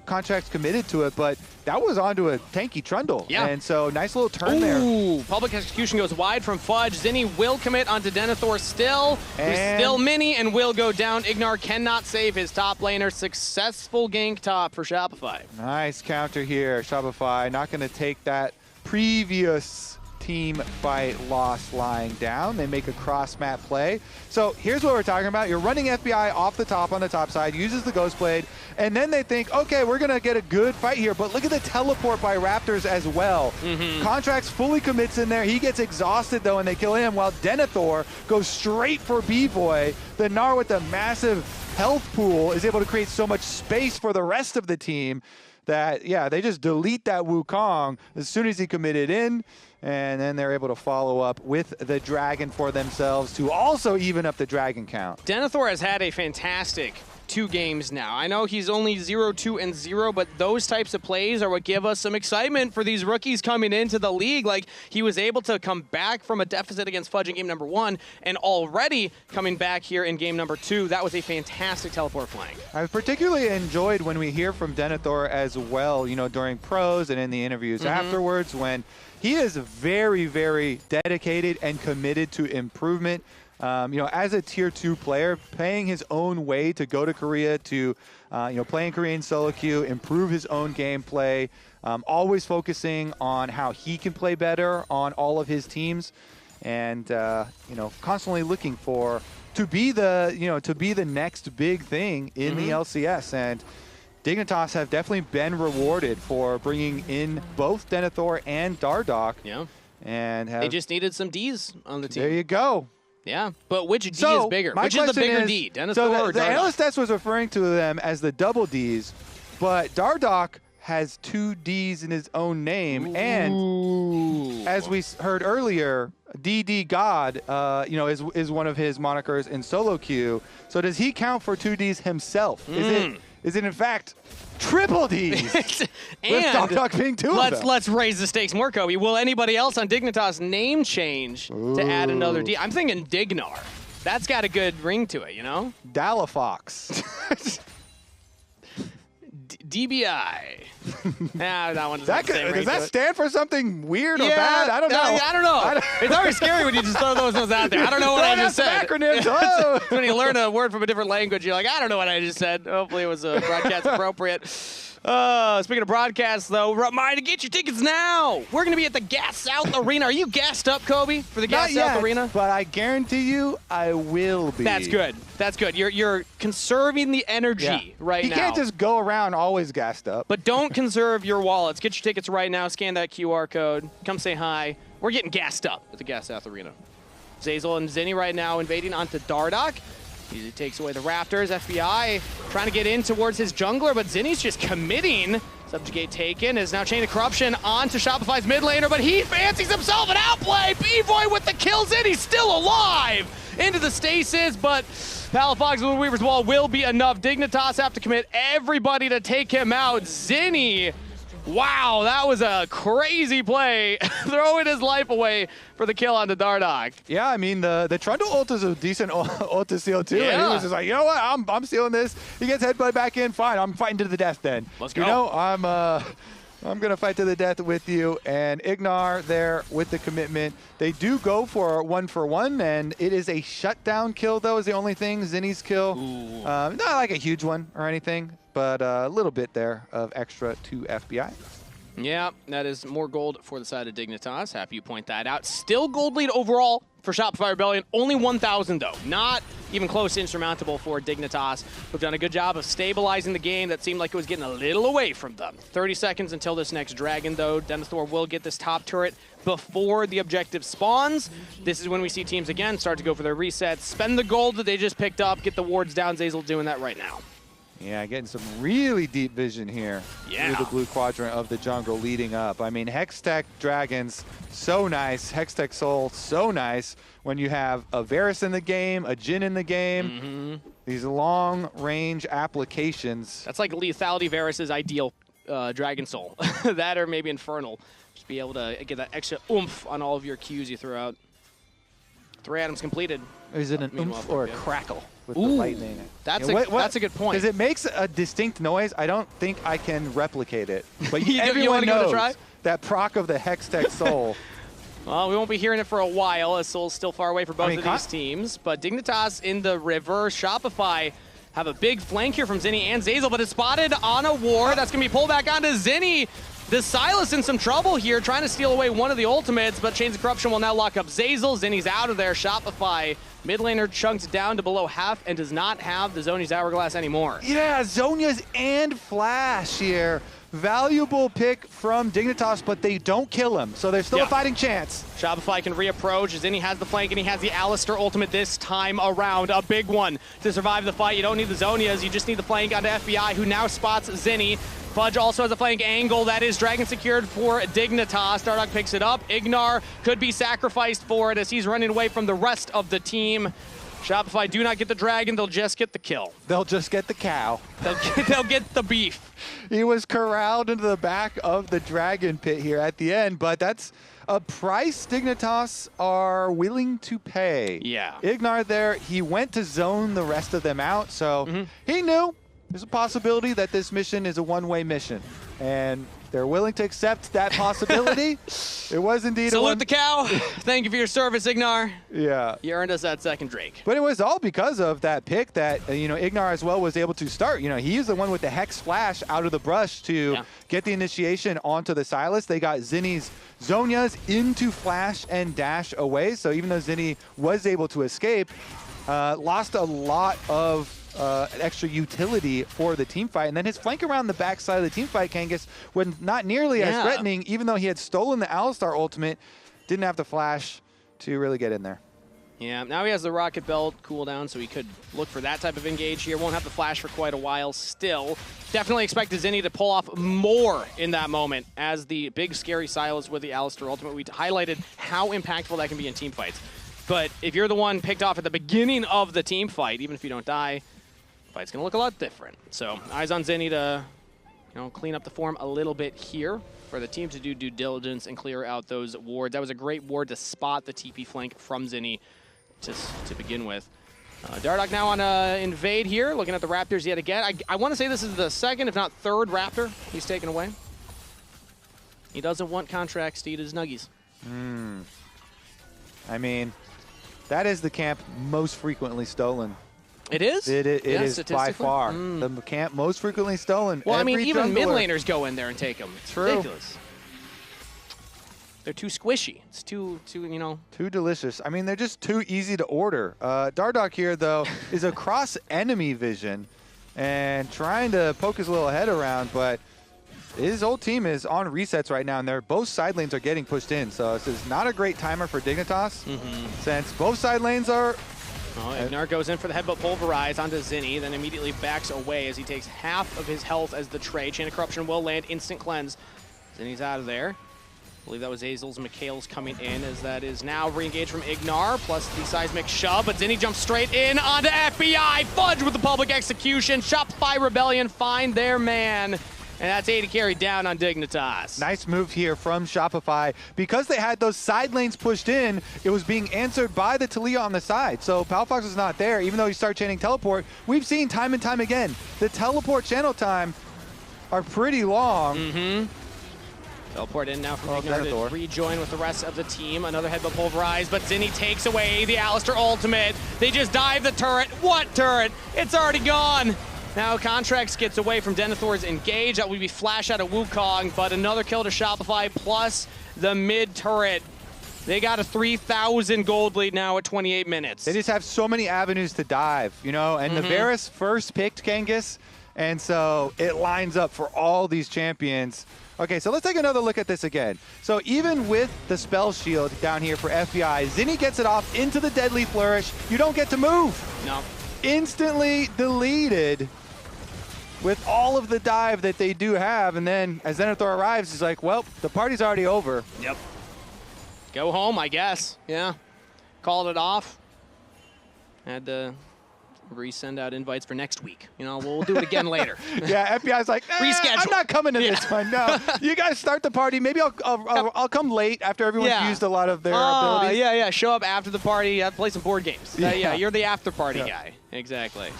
Contract's committed to it. But that was onto a tanky Trundle. Yeah. And so nice little turn there. Ooh, Public Execution goes wide from Fudge. Zinni will commit onto Denethor still. Who's still mini and will go down. Ignar cannot save his top laner. Successful gank top for Shopify. Nice counter here. Shopify not going to take that previous team fight loss lying down. They make a cross-map play. So here's what we're talking about. You're running FBI off the top on the top side, uses the Ghost Blade, and then they think, okay, we're going to get a good fight here, but look at the teleport by Raptors as well. Contracts fully commits in there. He gets exhausted, though, and they kill him, while Denethor goes straight for B-Boy. The Gnar with the massive health pool is able to create so much space for the rest of the team that, yeah, they just delete that Wukong as soon as he committed in, and then they're able to follow up with the dragon for themselves to also even up the dragon count. Denethor has had a fantastic 2 games now. I know he's only 0-2-0, but those types of plays are what give us some excitement for these rookies coming into the league. Like, he was able to come back from a deficit against Fudge in game number 1, and already coming back here in game number 2. That was a fantastic teleport flank. I've particularly enjoyed when we hear from Denethor as well, during pros and in the interviews afterwards, when he is very, very dedicated and committed to improvement. As a tier 2 player, paying his own way to go to Korea to, play in Korean solo queue, improve his own gameplay, always focusing on how he can play better on all of his teams, and constantly looking to be the next big thing in the LCS. And Dignitas have definitely been rewarded for bringing in both Denethor and Dardoch. Yeah. And they just needed some Ds on the team. There you go. Yeah, but which D is bigger? Which is the bigger D, Denethor or Dardoch? The analyst test was referring to them as the double Ds, but Dardoch has 2 Ds in his own name, and as we heard earlier, DD God, is one of his monikers in solo queue. So does he count for 2 Ds himself? Is it in fact triple Ds? And with Dardoch being 2 of them. Let's raise the stakes more, Kobe. Will anybody else on Dignitas name change to add another D? I'm thinking Dignar. That's got a good ring to it, Dalafox. DBI. That one doesn't does that stand for something weird or bad? I don't know. I don't know. It's always scary when you just throw those ones out there. I don't know what I just said. Acronyms. When you learn a word from a different language, you're like, I don't know what I just said. Hopefully it was broadcast appropriate. Speaking of broadcasts, though, remind to get your tickets now. We're going to be at the Gas South Arena. Are you gassed up, Kobe, for the Gas South Arena? But I guarantee you I will be. That's good. That's good. You're conserving the energy right now. You can't just go around always gassed up. But don't conserve your wallets. Get your tickets right now. Scan that QR code. Come say hi. We're getting gassed up at the Gas South Arena. Zazel and Zinni right now invading onto Dardoch. He takes away the Raptors. FBI trying to get in towards his jungler, but Zinni's just committing. Subjugate taken, is now Chain of Corruption onto Shopify's mid laner, but he fancies himself an outplay. B-Boy with the kills in, he's still alive. Into the stasis, but Palafox with Weaver's Wall will be enough. Dignitas have to commit everybody to take him out. Zinni, wow, that was a crazy play. Throwing his life away for the kill onto Dardoch. Yeah, I mean, the Trundle ult is a decent ult to steal, too. Yeah. And he was just like, you know what, I'm stealing this. He gets headbutt back in, fine, I'm fighting to the death then. Let's go. I'm going to fight to the death with you. And Ignar there with the commitment. They do go for 1-for-1, and it is a shutdown kill, though, is the only thing. Zinni's kill. Not like a huge one or anything, but a little bit there of extra to FBI. Yeah, that is more gold for the side of Dignitas. Happy you point that out. Still gold lead overall for Shopify Rebellion. Only 1,000 though. Not even close to insurmountable for Dignitas, who've done a good job of stabilizing the game that seemed like it was getting a little away from them. 30 seconds until this next dragon though. Denethor will get this top turret before the objective spawns. This is when we see teams again start to go for their resets, spend the gold that they just picked up, get the wards down. Zazel doing that right now. Yeah, getting some really deep vision here through the blue quadrant of the jungle leading up. I mean, Hextech Dragons, so nice. Hextech Soul, so nice. When you have a Varus in the game, a Jhin in the game, these long-range applications. That's like Lethality Varus's ideal Dragon Soul. That or maybe Infernal. Just be able to get that extra oomph on all of your Qs you throw out. 3 items completed. Is it an oomph or a crackle with the lightning? That's, that's a good point. Because it makes a distinct noise. I don't think I can replicate it. But everyone knows try? That proc of the Hextech Soul. Well, we won't be hearing it for a while, as Soul's still far away for both of these teams. But Dignitas in the river, Shopify have a big flank here from Zinni and Zazel, but it's spotted on a ward. That's going to be pulled back onto Zinni. The Silas in some trouble here, trying to steal away one of the ultimates, but Chains of Corruption will now lock up Zazel. Zinni's out of there. Shopify, mid laner, chunked down to below half and does not have the Zhonya's Hourglass anymore. Yeah, Zhonya's and Flash here. Valuable pick from Dignitas, but they don't kill him, so there's still a fighting chance. Shopify can reapproach. Zinni has the flank, and he has the Alistar ultimate this time around. A big one to survive the fight. You don't need the Zhonyas, you just need the flank onto FBI, who now spots Zinni. Fudge also has a flank angle. That is Dragon secured for Dignitas. Stardog picks it up. Ignar could be sacrificed for it as he's running away from the rest of the team. Shopify do not get the dragon, they'll just get the kill. They'll just get the cow. They'll get the beef. He was corralled into the back of the dragon pit here at the end, but that's a price Dignitas are willing to pay. Yeah. Ignar there, he went to zone the rest of them out, so he knew there's a possibility that this mission is a one-way mission, and they're willing to accept that possibility. It was indeed Salute the cow. Thank you for your service, Ignar. Yeah. You earned us that second Drake. But it was all because of that pick that, Ignar as well was able to start. He is the one with the Hex Flash out of the brush to get the initiation onto the Silas. They got Zinni's Zhonyas into Flash and dash away. So even though Zinni was able to escape, lost a lot of extra utility for the team fight. And then his flank around the backside of the team fight, Kangas, was not nearly as threatening, even though he had stolen the Alistar ultimate, didn't have the flash to really get in there. Yeah, now he has the Rocket Belt cooldown, so he could look for that type of engage here. Won't have the flash for quite a while still. Definitely expect Zinni to pull off more in that moment as the big scary Silas with the Alistar ultimate. We highlighted how impactful that can be in team fights. But if you're the one picked off at the beginning of the team fight, even if you don't die, fight's gonna look a lot different. So eyes on Zinni to clean up the form a little bit here for the team to do due diligence and clear out those wards. That was a great ward to spot the TP flank from Zinni to begin with. Dardoch now on invade here, looking at the Raptors yet again. I want to say this is the second, if not third Raptor he's taken away. He doesn't want contracts to eat his nuggies. I mean, that is the camp most frequently stolen. It is? It is by far the camp most frequently stolen. Well, I mean, even mid laners go in there and take them. It's ridiculous. They're too squishy. It's too Too delicious. I mean, they're just too easy to order. Dardoch here, though, is across enemy vision and trying to poke his little head around, but his whole team is on resets right now, and both side lanes are getting pushed in. So this is not a great timer for Dignitas, since both side lanes are... Oh, Ignar goes in for the headbutt pulverize onto Zinni, then immediately backs away as he takes half of his health as the trade. Chain of Corruption will land, instant cleanse. Zinni's out of there. I believe that was Azel's. Mikhail's coming in as that is now re-engaged from Ignar, plus the seismic shove, but Zinni jumps straight in onto FBI. Fudge with the public execution. Shopify Rebellion find their man. And that's AD carry down on Dignitas. Nice move here from Shopify. Because they had those side lanes pushed in, it was being answered by the Taliyah on the side. So Palafox was not there, even though he started chaining teleport. We've seen time and time again, the teleport channel time are pretty long. Teleport in now from Ignar to rejoin with the rest of the team. Another headbutt pulverized, but Zinni takes away the Alistar ultimate. They just dive the turret. What turret? It's already gone. Now, Contracts gets away from Denethor's engage. That would be flash out of Wukong, but another kill to Shopify plus the mid turret. They got a 3,000 gold lead now at 28 minutes. They just have so many avenues to dive, you know, and Navarus first picked Kangas, and so it lines up for all these champions. Okay, so let's take another look at this again. So even with the spell shield down here for FBI, Zinni gets it off into the Deadly Flourish. You don't get to move. No. Instantly deleted with all of the dive that they do have, and then as Denethor arrives, he's like, well, the party's already over. Yep. Go home, I guess. Yeah. Called it off. Had to resend out invites for next week. You know, we'll do it again later. Yeah, FBI's like, reschedule. I'm not coming to this one. No, you guys start the party. Maybe I'll come late after everyone's used a lot of their abilities. Yeah. Show up after the party. Play some board games. Yeah, you're the after party guy. Exactly.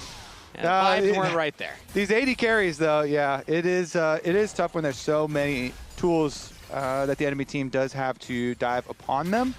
Yeah, vibes weren't right there. These 80 carries, though, yeah, it is tough when there's so many tools that the enemy team does have to dive upon them,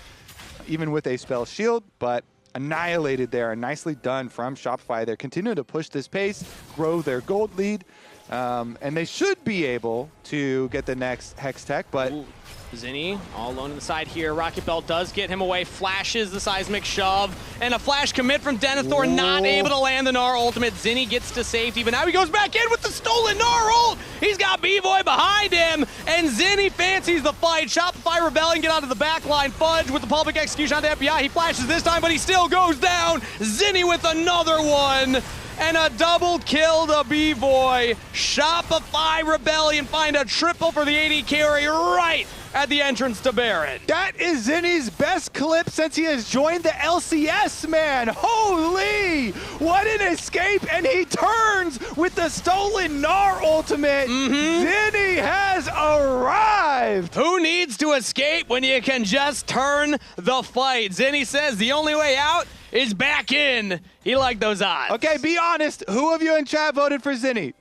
even with a spell shield, but annihilated there and nicely done from Shopify. They're continuing to push this pace, grow their gold lead, and they should be able to get the next Hex Tech, but... Ooh. Zinni all alone on the side here. Rocket Belt does get him away, flashes the seismic shove, and a flash commit from Denethor, not able to land the Gnar ultimate. Zinni gets to safety, but now he goes back in with the stolen Gnar ult. He's got B-Boy behind him, and Zinni fancies the fight. Shopify Rebellion get onto the back line. Fudge with the public execution on the FBI. He flashes this time, but he still goes down. Zinni with another one. And a double kill to B-Boy. Shopify Rebellion find a triple for the 80 carry right at the entrance to Baron. That is Zinni's best clip since he has joined the LCS, man. Holy! What an escape, and he turns with the stolen Gnar ultimate. Zinni has arrived. Who needs to escape when you can just turn the fight? Zinni says the only way out is back in. He liked those odds. Okay, be honest. Who of you in chat voted for Zinni?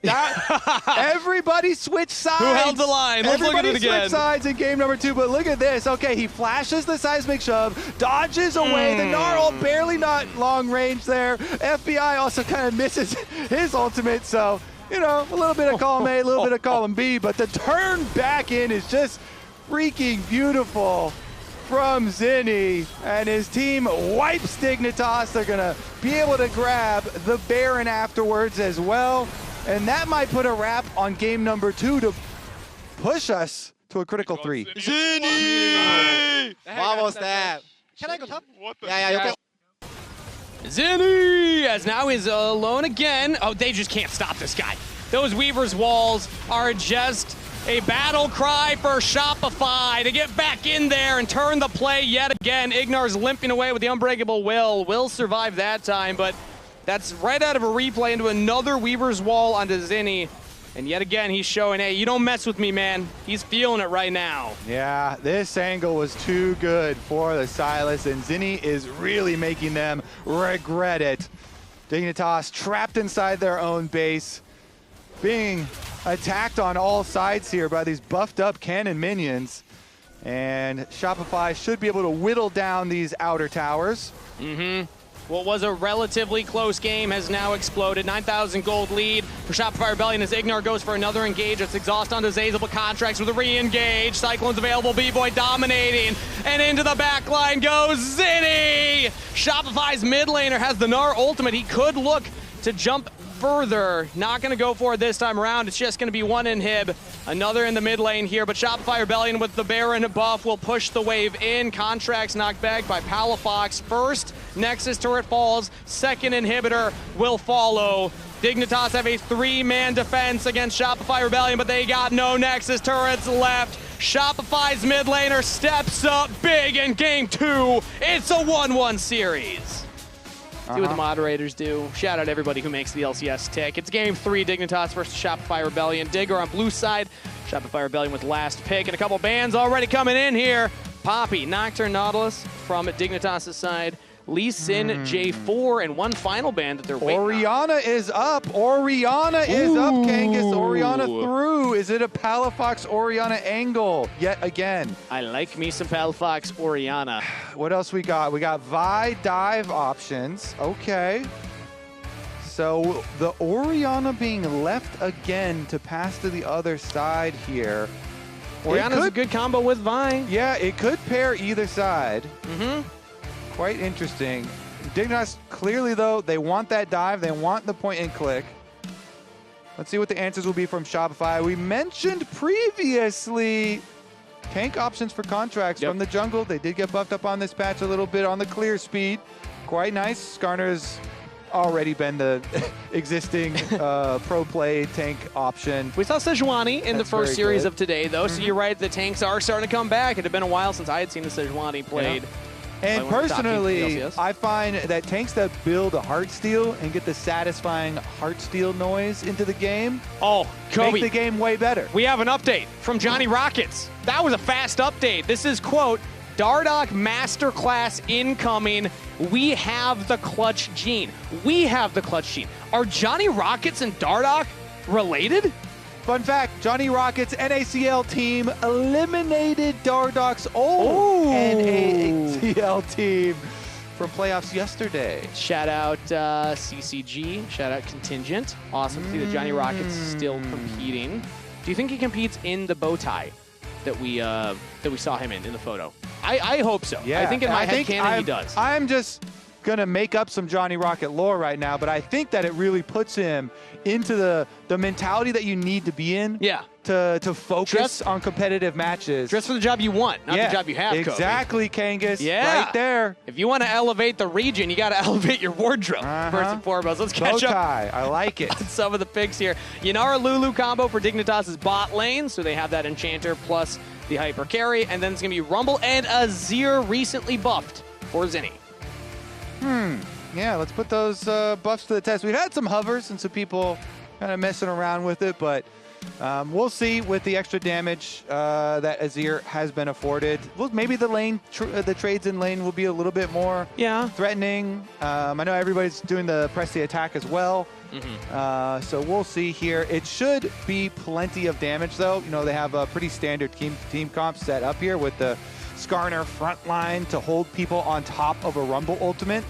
Everybody switched sides. Who held the line? Let's look at it again. Everybody switched sides in game number 2, but look at this. Okay, he flashes the seismic shove, dodges away. The Gnar ult barely not long range there. FBI also kind of misses his ultimate, so, you know, a little bit of column A, a little bit of column B, but the turn back in is just freaking beautiful from Zinni, and his team wipes Dignitas. They're gonna be able to grab the Baron afterwards as well, and that might put a wrap on game number 2 to push us to a critical 3. Zinni! Vamos that. Can I go top? Yeah, okay. Zinni, as now he's alone again. Oh, they just can't stop this guy. Those Weaver's walls are just a battle cry for Shopify to get back in there and turn the play yet again. Ignar's limping away with the Unbreakable Will. Will survive that time, but that's right out of a replay into another Weaver's Wall onto Zinni. And yet again, he's showing, hey, you don't mess with me, man. He's feeling it right now. Yeah, this angle was too good for the Silas, and Zinni is really making them regret it. Dignitas trapped inside their own base, being attacked on all sides here by these buffed up cannon minions. And Shopify should be able to whittle down these outer towers. What was a relatively close game has now exploded. 9,000 gold lead for Shopify Rebellion as Ignar goes for another engage. It's exhaust onto Zazel, but Contracts with a re-engage. Cyclone's available, B-Boy dominating. And into the back line goes Zinni! Shopify's mid laner has the Gnar ultimate. He could look to jump further. Not going to go for it this time around. It's just going to be one inhib. Another in the mid lane here, but Shopify Rebellion with the Baron buff will push the wave in. Contracts knocked back by Palafox. First Nexus turret falls. Second inhibitor will follow. Dignitas have a 3-man defense against Shopify Rebellion, but they got no Nexus turrets left. Shopify's mid laner steps up big in game 2. It's a 1-1 series. See what the moderators do. Shout out everybody who makes the LCS tick. It's game 3, Dignitas versus Shopify Rebellion. Digger on blue side, Shopify Rebellion with last pick, and a couple bans already coming in here. Poppy, Nocturne, Nautilus from Dignitas' side. Lee Sin, J4, and one final ban that they're waiting Orianna on. is up. Orianna is up, Kangas. Orianna through. Is it a Palafox Orianna angle yet again? I like me some Palafox Orianna. What else we got? We got Vi dive options. Okay. So the Orianna being left again to pass to the other side here. Orianna's a good combo with Vine. Yeah, it could pair either side. Quite interesting. Dignitas, clearly though, they want that dive. They want the point and click. Let's see what the answers will be from Shopify. We mentioned previously tank options for contracts from the jungle. They did get buffed up on this patch a little bit on the clear speed. Quite nice. Skarner's already been the existing pro play tank option. We saw Sejuani in the first series of today, though, so you're right, the tanks are starting to come back. It had been a while since I had seen the Sejuani played. And personally, I find that tanks that build a Heartsteel and get the satisfying Heartsteel noise into the game Kobe, make the game way better. We have an update from Johnny Rockets. That was a fast update. This is, quote, Dardoch Masterclass incoming. We have the clutch gene. We have the clutch gene. Are Johnny Rockets and Dardoch related? Fun fact, Johnny Rockets' NACL team eliminated Dardoch's old NACL team from playoffs yesterday. Shout out CCG, shout out Contingent. Awesome to see that Johnny Rockets is still competing. Do you think he competes in the bow tie that we saw him in the photo? I hope so. Yeah, I think in my head canon he does. I'm just going to make up some Johnny Rocket lore right now, but I think that it really puts him into the mentality that you need to be in to focus on competitive matches. Dress for the job you want, not the job you have, exactly, Kangas. Right there. If you want to elevate the region, you got to elevate your wardrobe, first and foremost. Let's catch up. I like it. On some of the picks here. Yanara Lulu combo for Dignitas' bot lane, so they have that Enchanter plus the Hyper Carry, and then it's going to be Rumble and Azir recently buffed for Zinni. Yeah, let's put those buffs to the test. We've had some hovers and some people kind of messing around with it, but we'll see with the extra damage that Azir has been afforded. Well, maybe the lane, the trades in lane will be a little bit more threatening. I know everybody's doing the press the attack as well. So we'll see here. It should be plenty of damage, though. You know, they have a pretty standard team comp set up here with the Skarner front line to hold people on top of a Rumble ultimate.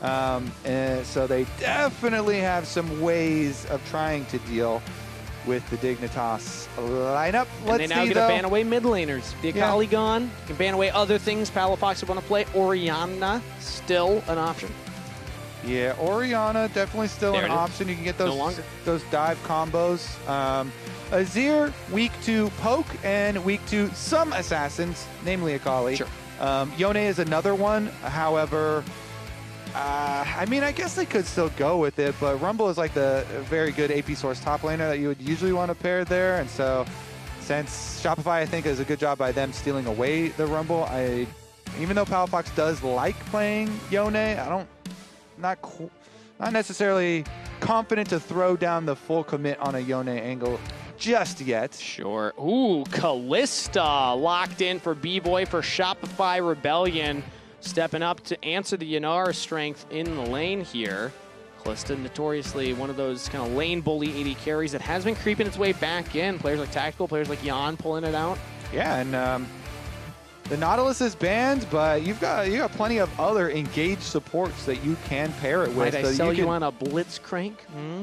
And so they definitely have some ways of trying to deal with the Dignitas lineup. And they now get to ban away mid laners. The Akali gone. You can ban away other things Palafox would want to play. Orianna, still an option. Yeah, Orianna, definitely still an option. You can get those dive combos. Azir, weak to poke and weak to some assassins, namely Akali. Sure. Yone is another one. However, I mean, I guess they could still go with it, but Rumble is like the very good AP source top laner that you would usually want to pair there. And so since Shopify, I think, does a good job by them stealing away the Rumble, even though Palafox does like playing Yone, not necessarily confident to throw down the full commit on a Yone angle just yet. Sure. Ooh, Kalista locked in for B-Boy for Shopify Rebellion. Stepping up to answer the Yanara strength in the lane here. Kalista, notoriously one of those kind of lane bully AD carries that has been creeping its way back in. Players like Tactical, players like Jan pulling it out. Yeah, and the Nautilus is banned, but you got plenty of other engaged supports that you can pair it with. Might I sell you on a Blitzcrank?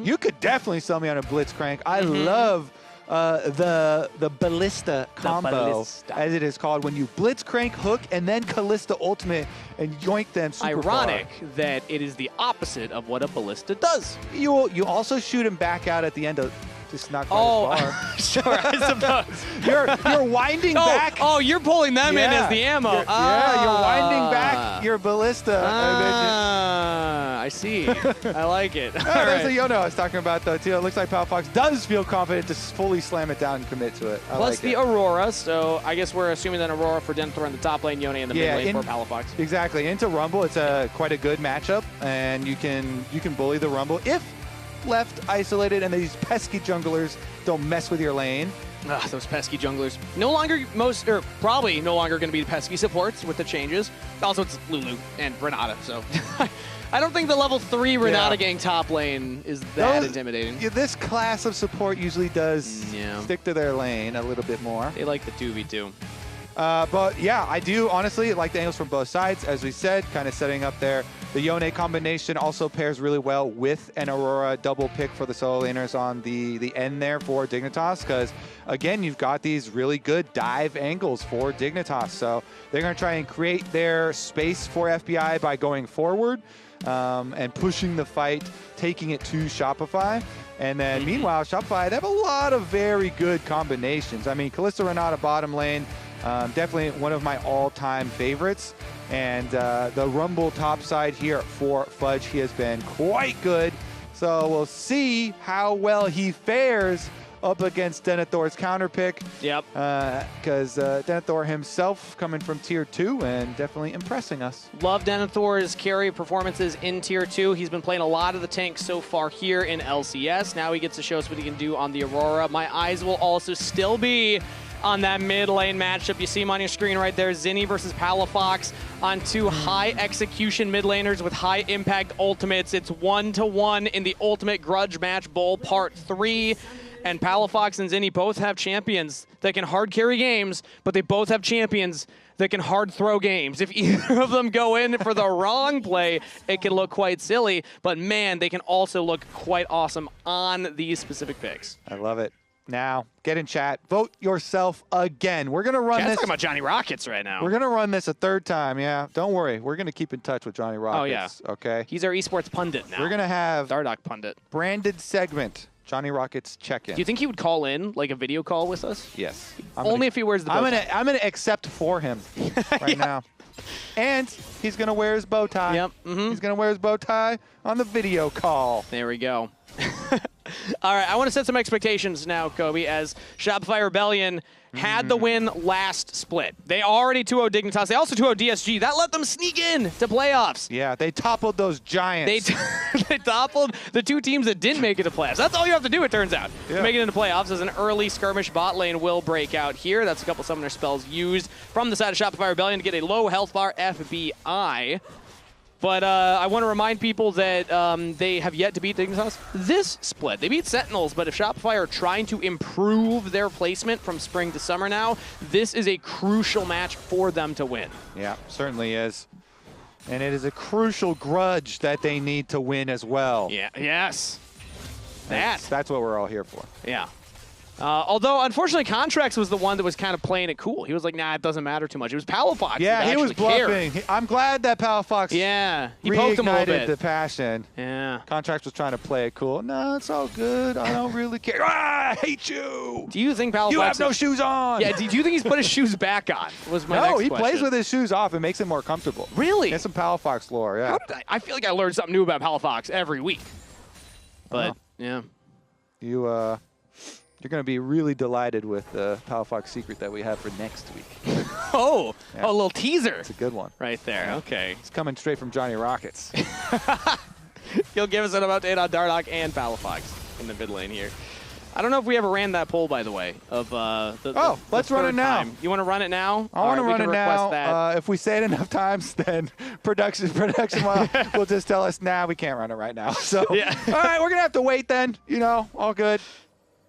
You could definitely sell me on a Blitzcrank. I love the Ballista combo, as it is called, when you Blitzcrank, hook, and then Kalista ultimate and yoink them super Ironic far. that it is the opposite of what a Ballista does. You also shoot him back out at the end of just not quite as far. Sure, I suppose. You're winding back. Oh, you're pulling them in as the ammo. You're winding back your Ballista. I see. I like it. There's a Yono I was talking about, though, too. It looks like Palafox does feel confident to fully slam it down and commit to it. Plus the Aurora, so I guess we're assuming that Aurora for Denethor in the top lane, Yone in the mid lane for Palafox. Exactly. Into Rumble, it's quite a good matchup, and you can bully the Rumble if left isolated and these pesky junglers don't mess with your lane. Those pesky junglers. Probably no longer going to be the pesky supports with the changes. Also, it's Lulu and Renata, so I don't think the level 3 Renata getting top lane is that intimidating. This class of support usually does stick to their lane a little bit more. They like the 2v2. But yeah, I do honestly like the angles from both sides, as we said, kind of setting up there. The Yone combination also pairs really well with an Aurora double pick for the solo laners on the end there for Dignitas, because again, you've got these really good dive angles for Dignitas. So they're going to try and create their space for FBI by going forward and pushing the fight, taking it to Shopify. And then meanwhile, Shopify, they have a lot of very good combinations. I mean, Kalista Renata bottom lane, definitely one of my all-time favorites. And the Rumble top side here for Fudge, he has been quite good. So we'll see how well he fares up against Denethor's counter pick. Yep. Because Denethor himself coming from Tier 2 and definitely impressing us. Love Denethor's carry performances in Tier 2. He's been playing a lot of the tanks so far here in LCS. Now he gets to show us what he can do on the Aurora. My eyes will also still be on that mid lane matchup. You see him on your screen right there. Zinni versus Palafox on two high execution mid laners with high impact ultimates. It's 1-1 in the Ultimate Grudge Match Bowl Part 3. And Palafox and Zinni both have champions that can hard carry games, but they both have champions that can hard throw games. If either of them go in for the wrong play, it can look quite silly. But man, they can also look quite awesome on these specific picks. I love it. Now, get in chat. Vote yourself again. We're going to run this. Talking about Johnny Rockets right now. We're going to run this a third time, yeah. Don't worry. We're going to keep in touch with Johnny Rockets. Oh, yeah. Okay? He's our esports pundit now. We're going to have Dardoch pundit. Branded segment. Johnny Rockets check-in. Do you think he would call in, like a video call with us? Yes. Only if he wears the bow tie. I'm gonna accept for him right now. And he's going to wear his bow tie. Yep. He's going to wear his bow tie on the video call. There we go. All right, I want to set some expectations now, Kobe, as Shopify Rebellion had the win last split. They already 2-0 Dignitas. They also 2-0 DSG. That let them sneak in to playoffs. Yeah, they toppled those giants. They toppled the two teams that didn't make it to playoffs. That's all you have to do, it turns out, to make it into playoffs, as an early skirmish bot lane will break out here. That's a couple summoner spells used from the side of Shopify Rebellion to get a low health bar FBI. But I want to remind people that they have yet to beat Dignitas this split. They beat Sentinels, but if Shopify are trying to improve their placement from spring to summer now, this is a crucial match for them to win. Yeah, certainly is. And it is a crucial grudge that they need to win as well. Yeah. Yes. That's what we're all here for. Yeah. Although, unfortunately, Contracts was the one that was kind of playing it cool. He was like, nah, it doesn't matter too much. It was Palafox. Yeah, he was bluffing. I'm glad that Palafox he poked him a little bit. The passion. Yeah. Contracts was trying to play it cool. No, it's all good. I don't really care. I hate you. Do you think Palafox... You have no shoes on. Yeah, do you think he's put his shoes back on? Was my next question. No, he plays with his shoes off. It makes him more comfortable. Really? Get some Palafox lore, yeah. I feel like I learned something new about Palafox every week. But, yeah. You're going to be really delighted with the Palafox secret that we have for next week. Oh, a little teaser. It's a good one. Right there, okay. It's coming straight from Johnny Rockets. He'll give us an update on Dardoch and Palafox in the mid lane here. I don't know if we ever ran that poll, by the way, of let's run it now. You want to run it now? I want to run it now. If we say it enough times, then production will just tell us, nah, we can't run it right now. So, all right, we're going to have to wait then. All good.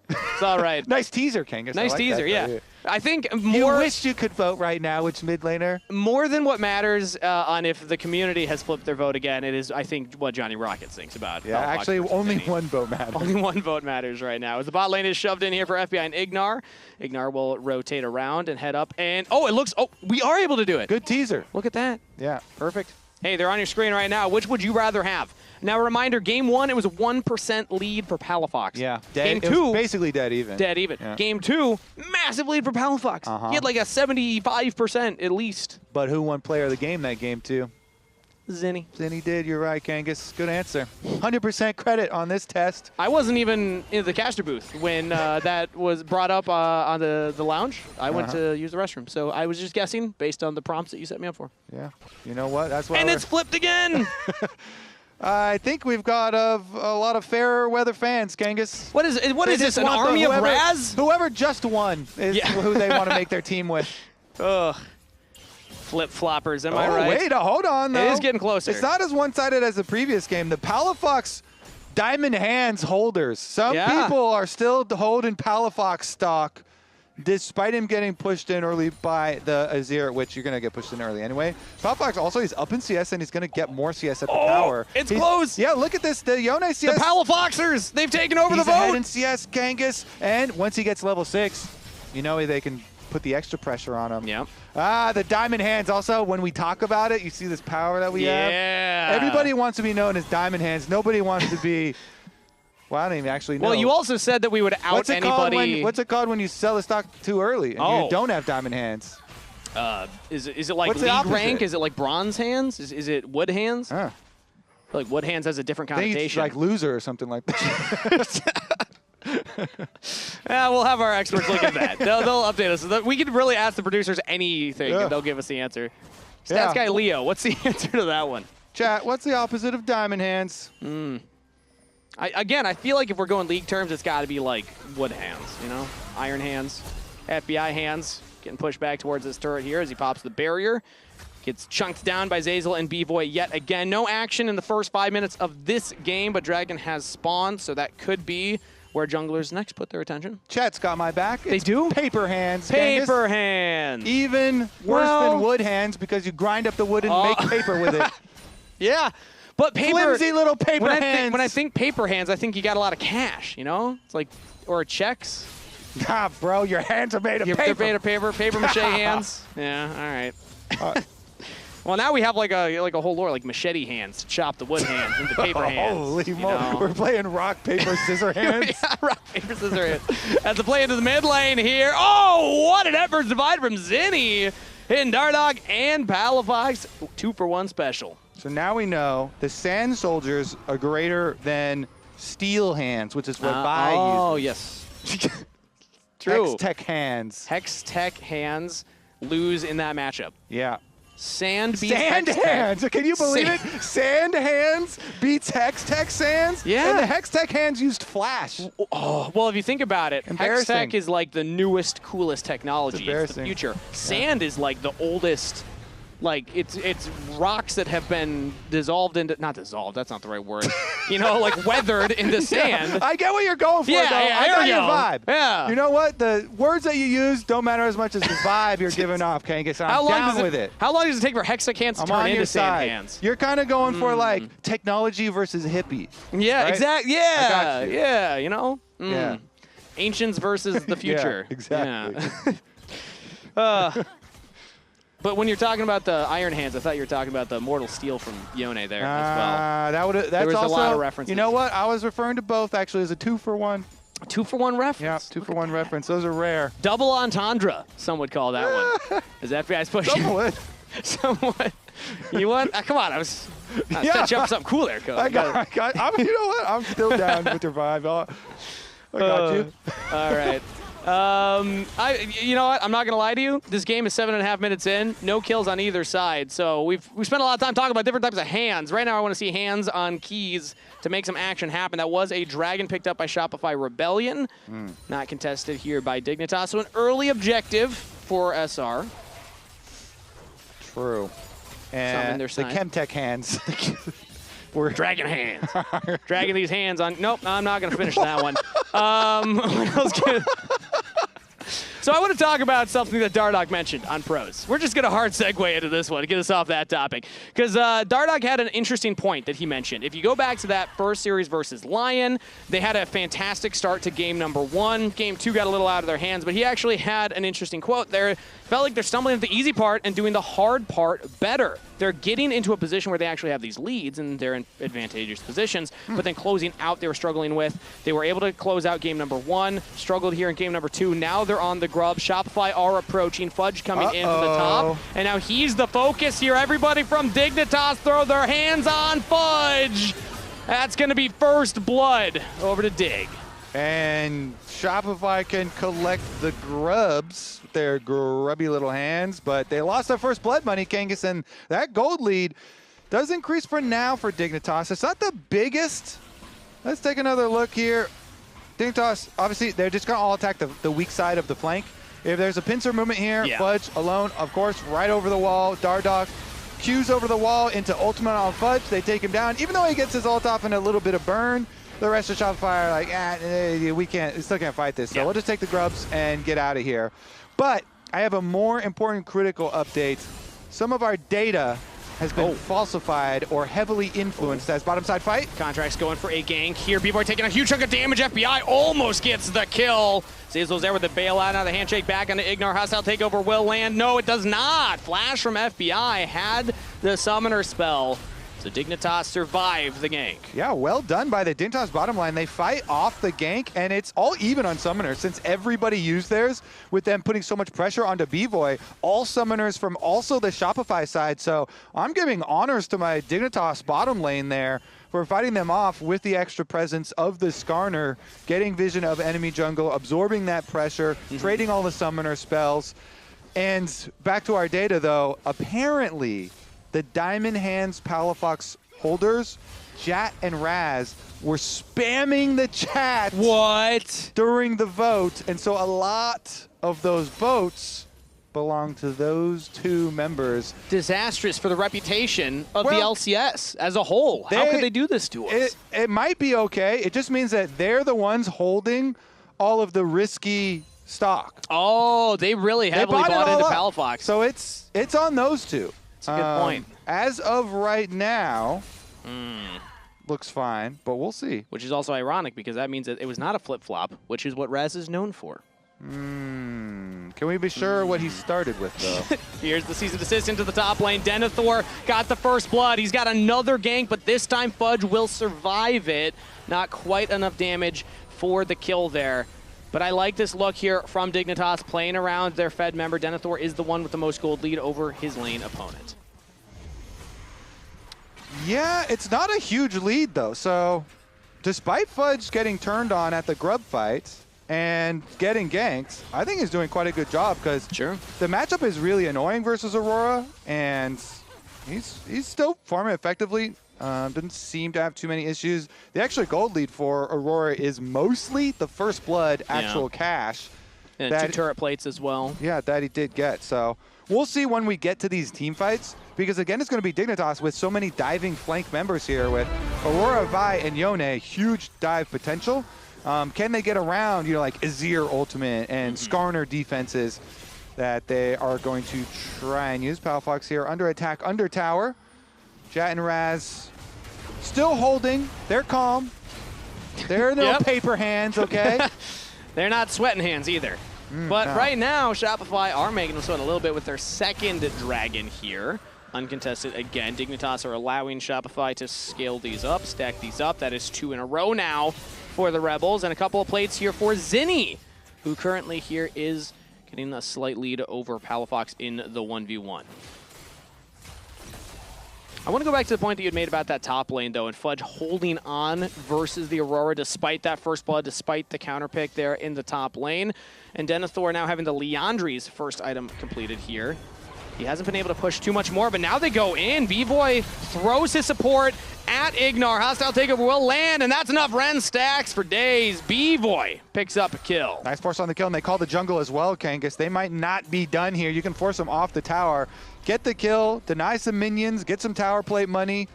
It's all right. Nice teaser, Kangas. Nice teaser, yeah. I think more... You wish you could vote right now, which mid laner? More than what matters on if the community has flipped their vote again, it is, I think, what Johnny Rockets thinks about. Yeah, actually, only one vote matters. Only one vote matters right now. As the bot lane is shoved in here for FBI and Ignar. Ignar will rotate around and head up. And, we are able to do it. Good teaser. Look at that. Yeah. Perfect. Hey, they're on your screen right now. Which would you rather have? Now, a reminder, Game 1, it was a 1% lead for Palafox. Yeah. Game 2, basically dead even. Dead even. Yeah. Game 2, massive lead for Palafox. He had like a 75% at least. But who won player of the game that game 2? Zinni. Zinni did. You're right, Kangas. Good answer. 100% credit on this test. I wasn't even in the caster booth when that was brought up on the lounge. I went to use the restroom. So I was just guessing based on the prompts that you set me up for. Yeah. You know what? That's why. And it's flipped again. I think we've got a lot of fair weather fans, Kangas. What is this, an army of Raz? Whoever just won is who they want to make their team with. Ugh. Flip-floppers, am I right? Wait, hold on, though. It is getting closer. It's not as one-sided as the previous game. The Palafox Diamond Hands holders. Some people are still holding Palafox stock despite him getting pushed in early by the Azir, which you're going to get pushed in early anyway. Palafok's also, he's up in CS, and he's going to get more CS at the tower. It's close. Yeah, look at this. The Yone CS. The Palafoxers, they've taken over the vote. Ahead in CS, Kangas, and once he gets level 6, you know they can put the extra pressure on him. Yep. The Diamond Hands. Also, when we talk about it, you see this power that we have. Yeah. Everybody wants to be known as Diamond Hands. Nobody wants to be... Well, I don't even actually know. Well, you also said that we would out anybody. What's it called when you sell the stock too early and you don't have Diamond Hands? Is it like league rank? Is it like bronze hands? Is it wood hands? Huh. I feel like wood hands has a different I think connotation. it's like loser or something like that. Yeah, we'll have our experts look at that. They'll update us. We can really ask the producers anything, and they'll give us the answer. Stats guy Leo, what's the answer to that one? Chat, what's the opposite of Diamond Hands? Again, I feel like if we're going league terms, it's got to be like wood hands, you know? Iron hands, FBI hands, getting pushed back towards this turret here as he pops the barrier. Gets chunked down by Zeyzal and B-Boy yet again. No action in the first 5 minutes of this game, but Dragon has spawned, so that could be where junglers next put their attention. Chat's got my back. They do? Paper hands. Paper hands. Even worse than wood hands because you grind up the wood and make paper with it. Yeah. But paper, flimsy little paper hands. When I think paper hands, I think you got a lot of cash, you know? It's like, or checks. Nah, bro, your hands are made of paper. They're made of paper, paper-mache hands. Yeah, all right. Well, now we have like a whole lore, like machete hands to chop the wood hands into paper hands. Holy moly, we're playing rock, paper, scissor hands. Yeah, rock, paper, scissor hands. As the play into the mid lane here. Oh, what an effort divide from Zinni. Hitting Dardoch and Palafox. 2-for-1 special. So now we know the Sand Soldiers are greater than Steel Hands, which is what Vi uses. Oh, yes. True. Hex-Tech Hands. Hex-Tech Hands lose in that matchup. Yeah. Sand beats Sand Hands. Can you believe it? Sand Hands beats Hex-Tech Sands? Yeah. And the Hex-Tech Hands used Flash. Oh, well, if you think about it, Hex-Tech is like the newest, coolest technology. It's the future. Sand is like the oldest. Like, it's rocks that have been dissolved into, not dissolved, that's not the right word. You know, like weathered into sand. I get what you're going for, though. I got your vibe. Yeah. You know what? The words that you use don't matter as much as the vibe you're giving off, Kangas. I'm down with it. How long does it take for Hex-Tech Hands to turn into Sand Hands? You're kind of going for, like, technology versus hippie. Yeah, right? exactly. Yeah. I got you. Yeah, you know? Yeah. Ancients versus the future. Yeah, exactly. Yeah. But when you're talking about the Iron Hands, I thought you were talking about the Mortal Steel from Yone there as well. That's there was also, a lot of references. You know what? I was referring to both, actually, as a 2-for-1. A 2-for-1 reference? Yeah, 2-for-1 reference. Those are rare. Double entendre, some would call that one. Is that FBI's push? Somewhat. You want? Come on, I was set you up something cool there, Coach. You know what? I'm still down with your vibe. I got you. All right. You know what? I'm not gonna lie to you. This game is 7.5 minutes in. No kills on either side. So we spent a lot of time talking about different types of hands. Right now, I want to see hands on keys to make some action happen. That was a dragon picked up by Shopify Rebellion, not contested here by Dignitas. So an early objective for SR. True. And the Chemtech hands. We're dragon hands. Dragging these hands on. Nope, I'm not going to finish that one. What else can... So I want to talk about something that Dardoch mentioned on pros. We're just going to hard segue into this one to get us off that topic. Because Dardoch had an interesting point that he mentioned. If you go back to that first series versus Lion, they had a fantastic start to game number 1. Game 2 got a little out of their hands, but he actually had an interesting quote there. Felt like they're stumbling at the easy part and doing the hard part better. They're getting into a position where they actually have these leads and they're in advantageous positions, but then closing out they were struggling with. They were able to close out game number 1, struggled here in game number 2. Now they're on the grub. Shopify are approaching. Fudge coming in from the top. And now he's the focus here. Everybody from Dignitas throw their hands on Fudge. That's going to be first blood over to Dig. And Shopify can collect the grubs, their grubby little hands, but they lost their first blood money, Kangas, and that gold lead does increase for now for Dignitas. It's not the biggest. Let's take another look here. Dignitas, obviously, they're just going to all attack the weak side of the flank. If there's a pincer movement here, Fudge alone, of course, right over the wall. Dardoch Q's over the wall into ultimate on Fudge. They take him down. Even though he gets his ult off in a little bit of burn, the rest of Shopify are like, we still can't fight this. So we'll just take the grubs and get out of here. But I have a more important critical update. Some of our data has been falsified or heavily influenced as bottom side fight. Contract's going for a gank here. B-Boy taking a huge chunk of damage. FBI almost gets the kill. Zazlo's there with the bailout. Now the handshake back onto Ignar. Hostile takeover will land. No, it does not. Flash from FBI had the summoner spell. So Dignitas survived the gank. Yeah, well done by the Dignitas bottom line. They fight off the gank, and it's all even on summoners since everybody used theirs with them putting so much pressure onto B-Boy. All summoners from also the Shopify side. So I'm giving honors to my Dignitas bottom lane there for fighting them off with the extra presence of the Skarner, getting vision of enemy jungle, absorbing that pressure, trading all the summoner spells. And back to our data, though, apparently the Diamond Hands Palafox holders, Jat and Raz, were spamming the chat during the vote. And so a lot of those votes belong to those two members. Disastrous for the reputation of the LCS as a whole. How could they do this to us? It might be okay. It just means that they're the ones holding all of the risky stock. Oh, they really heavily bought into Palafox. So it's on those two. That's a good point. As of right now, looks fine, but we'll see. Which is also ironic because that means that it was not a flip-flop, which is what Raz is known for. Can we be sure what he started with, though? Here's the seasoned assistant to the top lane. Denethor got the first blood. He's got another gank, but this time Fudge will survive it. Not quite enough damage for the kill there. But I like this look here from Dignitas playing around their Fed member. Denethor is the one with the most gold lead over his lane opponent. Yeah, it's not a huge lead, though. So despite Fudge getting turned on at the grub fight and getting ganks, I think he's doing quite a good job because the matchup is really annoying versus Aurora, and he's still farming effectively. Didn't seem to have too many issues. The extra gold lead for Aurora is mostly the first blood actual cash. And 2 turret plates as well. Yeah, that he did get. So we'll see when we get to these team fights, because again, it's going to be Dignitas with so many diving flank members here with Aurora, Vi, and Yone. Huge dive potential. Can they get around, like Azir ultimate and Skarner defenses that they are going to try and use? Palafox here under attack, under tower. Jat and Raz still holding. They're calm. They're no paper hands, okay? They're not sweating hands either. But right now, Shopify are making them sweat a little bit with their second dragon here. Uncontested again. Dignitas are allowing Shopify to scale these up, stack these up. That is 2 in a row now for the Rebels. And a couple of plates here for Zinni, who currently here is getting a slight lead over Palafox in the 1v1. I want to go back to the point that you had made about that top lane, though, and Fudge holding on versus the Aurora despite that first blood, despite the counter pick there in the top lane. And Denethor now having the Leandri's first item completed here. He hasn't been able to push too much more, but now they go in. B-Boy throws his support at Ignar. Hostile takeover will land, and that's enough Ren stacks for days. B-Boy picks up a kill. Nice force on the kill, and they call the jungle as well, Kangas. They might not be done here. You can force them off the tower. Get the kill, deny some minions, get some tower plate money.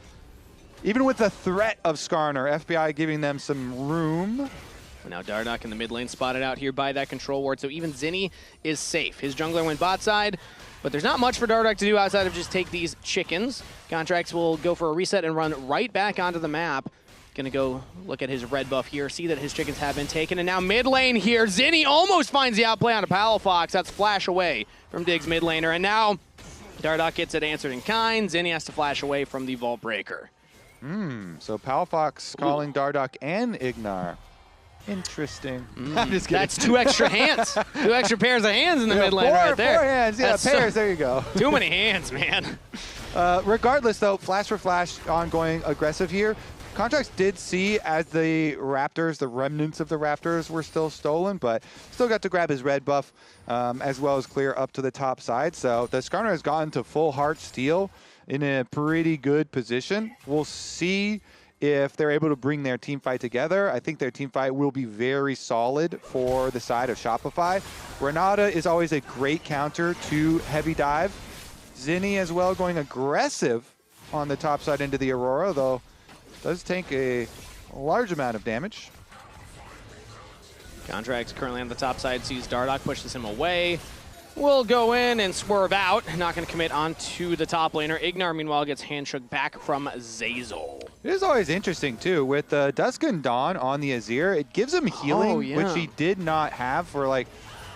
Even with the threat of Skarner, FBI giving them some room. Now Dardoch in the mid lane spotted out here by that control ward, so even Zinni is safe. His jungler went bot side, but there's not much for Dardoch to do outside of just take these chickens. Contracts will go for a reset and run right back onto the map. Gonna go look at his red buff here, see that his chickens have been taken, and now mid lane here, Zinni almost finds the outplay on a Palafox. That's flash away from Dig's mid laner, and now Dardoch gets it answered in kind. Zinni has to flash away from the Vault Breaker. So Palafox calling Dardoch and Ignar. Interesting. I'm just kidding. That's 2 extra hands. 2 extra pairs of hands in the mid lane right there. 4 hands, pairs, there you go. Too many hands, man. Regardless, though, flash for flash, ongoing aggressive here. Contracts did see as the Raptors, the remnants of the Raptors were still stolen, but still got to grab his red buff as well as clear up to the top side. So the Skarner has gotten to full heart steal in a pretty good position. We'll see if they're able to bring their team fight together. I think their team fight will be very solid for the side of Shopify. Renata is always a great counter to heavy dive. Zinni as well going aggressive on the top side into the Aurora, though does take a a large amount of damage. Contract's currently on the top side, sees Dardoch, pushes him away. Will go in and swerve out. Not going to commit onto the top laner. Ignar, meanwhile, gets handshook back from Zeyzal. It is always interesting, too. With Dusk and Dawn on the Azir, it gives him healing, which he did not have for, like,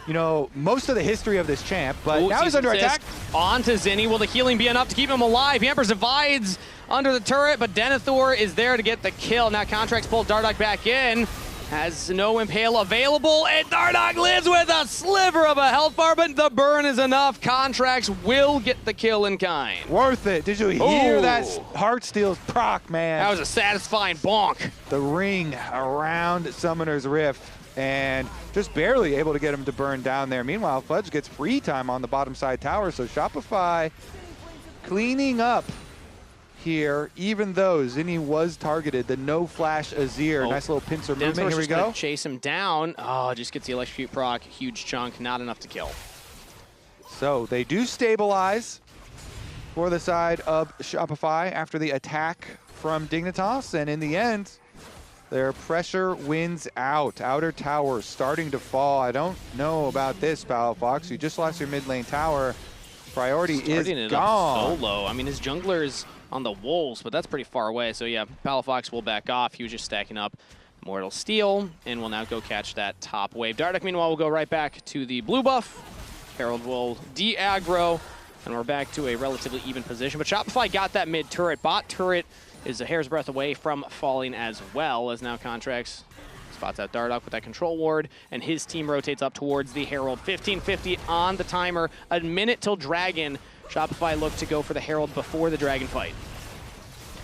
you know, most of the history of this champ. But now he's under attack. On to Zinni. Will the healing be enough to keep him alive? He Emperor's divides under the turret, but Denethor is there to get the kill. Now Contract's pulled Dardoch back in. Has no Impale available, and Dardoch lives with a sliver of a health bar, but the burn is enough. Contracts will get the kill in kind. Worth it. Did you hear that Heartsteel's proc, man? That was a satisfying bonk. The ring around Summoner's Rift, and just barely able to get him to burn down there. Meanwhile, Fudge gets free time on the bottom side tower, so Shopify cleaning up here, even though Zinni was targeted. The no flash Azir, nice little pincer movement. Here we go. Chase him down. Oh, just gets the electrocute proc. Huge chunk, not enough to kill. So they do stabilize for the side of Shopify after the attack from Dignitas, and in the end, their pressure wins out. Outer tower starting to fall. I don't know about this, Palafox. You just lost your mid lane tower. Priority is gone. Solo. I mean, his jungler is on the Wolves, but that's pretty far away. So yeah, Palafox will back off. He was just stacking up Mortal Steel, and will now go catch that top wave. Dardoch, meanwhile, will go right back to the blue buff. Herald will de-aggro, and we're back to a relatively even position. But Shopify got that mid turret. Bot turret is a hair's breadth away from falling as well, as now Contracts spots out Dardoch with that control ward, and his team rotates up towards the Herald. 15:50 on the timer. A minute till Dragon. Shopify look to go for the Herald before the Dragon fight.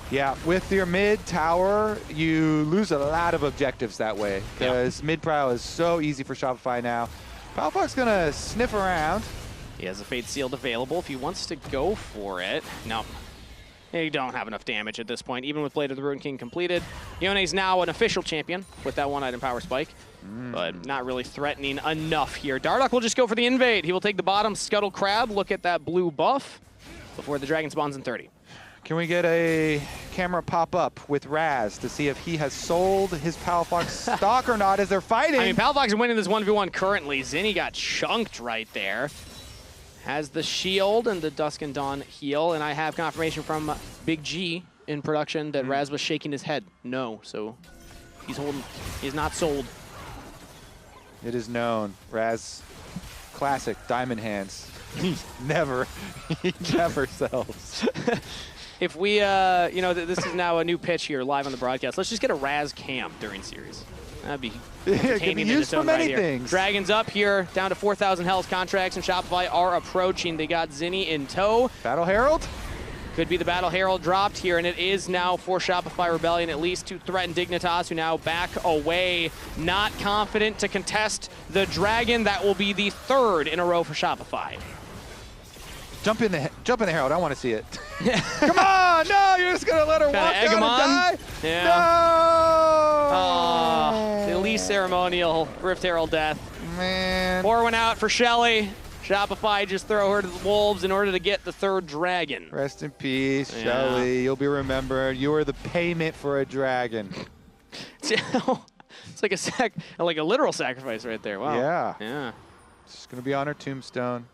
Yeah, with your mid tower, you lose a lot of objectives that way, because mid prow is so easy for Shopify now. Palafox gonna sniff around. He has a Fate Sealed available if he wants to go for it. No. You don't have enough damage at this point, even with Blade of the Ruin King completed. Yone's now an official champion with that one-item power spike, but not really threatening enough here. Dardoch will just go for the invade. He will take the bottom Scuttle Crab, look at that blue buff before the Dragon spawns in 30. Can we get a camera pop up with Raz to see if he has sold his Palafox stock or not as they're fighting? I mean, Palafox is winning this 1v1 currently. Zinni got chunked right there. Has the shield and the Dusk and Dawn heal, and I have confirmation from Big G in production that Raz was shaking his head. No, so he's not sold. It is known. Raz, classic diamond hands. He never sells. If we, you know, this is now a new pitch here live on the broadcast. Let's just get a Raz cam during series. That'd be it can be used for many things. Dragon's up here, down to 4,000 health. Contracts and Shopify are approaching. They got Zinni in tow. Battle Herald? Could be the Battle Herald dropped here, and it is now for Shopify Rebellion, at least to threaten Dignitas, who now back away. Not confident to contest the Dragon. That will be the third in a row for Shopify. Jump in the Herald. I want to see it. Come on! No, you're just gonna let her walk out and die. Yeah. No. The least ceremonial Rift Herald death. Man. Pour one out for Shelly. Shopify just throw her to the wolves in order to get the third dragon. Rest in peace, Shelly. You'll be remembered. You are the payment for a dragon. It's like a literal sacrifice right there. Wow. Yeah. Yeah. It's gonna be on her tombstone.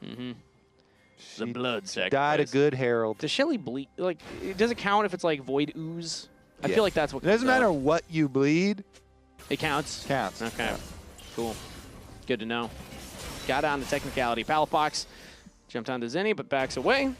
The blood sacrifice. Died a good herald. Does Shelly bleed? Like, does it count if it's like void ooze? I feel like that's what. It doesn't matter what you bleed. It counts. Counts. Okay. Yeah. Cool. Good to know. Got on the technicality. Palafox jumped onto Zinni, but backs away.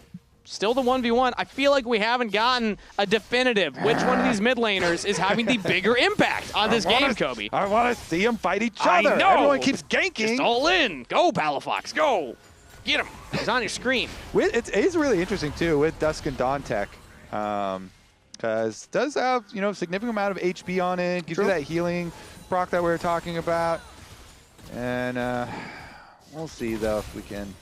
Still the 1v1. I feel like we haven't gotten a definitive which one of these mid laners is having the bigger impact on this game, Kobe. I want to see them fight each other. I know. Everyone keeps ganking. Just all in. Go, Palafox. Go. Get him. He's on your screen. It's really interesting, too, with Dusk and Dawn tech. Because it does have, you know, a significant amount of HP on it. Gives you that healing proc that we were talking about. And we'll see, though, if we can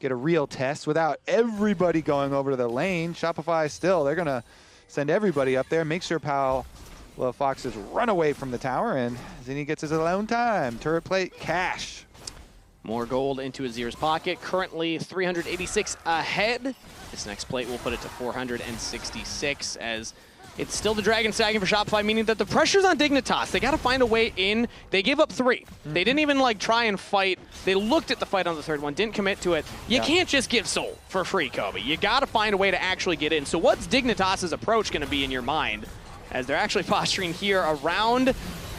get a real test without everybody going over to the lane. Shopify still, they're going to send everybody up there. Make sure Palafoxes run away from the tower, and Zinni gets his alone time. Turret plate, cash. More gold into Azir's pocket. Currently 386 ahead. This next plate will put it to 466 as It's still the Dragon sagging for Shopify, meaning that the pressure's on Dignitas. They got to find a way in. They gave up 3. They didn't even like try and fight. They looked at the fight on the 3rd one, didn't commit to it. You can't just give Soul for free, Kobe. You got to find a way to actually get in. So what's Dignitas' approach going to be in your mind? As they're actually posturing here around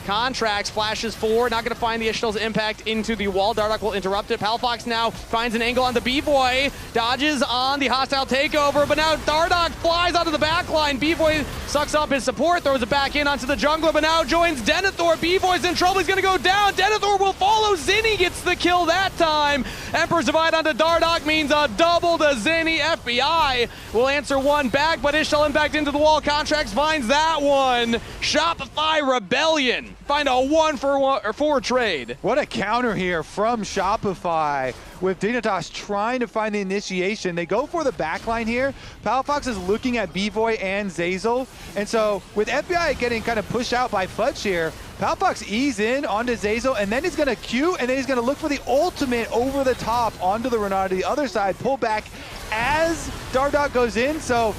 Contracts, flashes forward, not going to find the Ishtal's impact into the wall. Dardoch will interrupt it. Palafox now finds an angle on the B-Boy, dodges on the hostile takeover, but now Dardoch flies onto the back line. B-Boy sucks up his support, throws it back in onto the jungler, but now joins Denethor. B-Boy's in trouble, he's going to go down. Denethor will follow. Zinni gets the kill that time. Emperor's Divide onto Dardoch means a double to Zinni. FBI will answer one back, but Ishtal impact into the wall. Contracts finds that one. Shopify Rebellion find a 1-for-4 trade. What a counter here from Shopify with Dignitas trying to find the initiation. They go for the backline here. Palafox is looking at B-Boy and Zeyzal. And so with FBI getting kind of pushed out by Fudge here, Palafox ease in onto Zeyzal, and then he's going to Q, and then he's going to look for the ultimate over the top onto the Renata. The other side, pull back as Dardoch goes in. So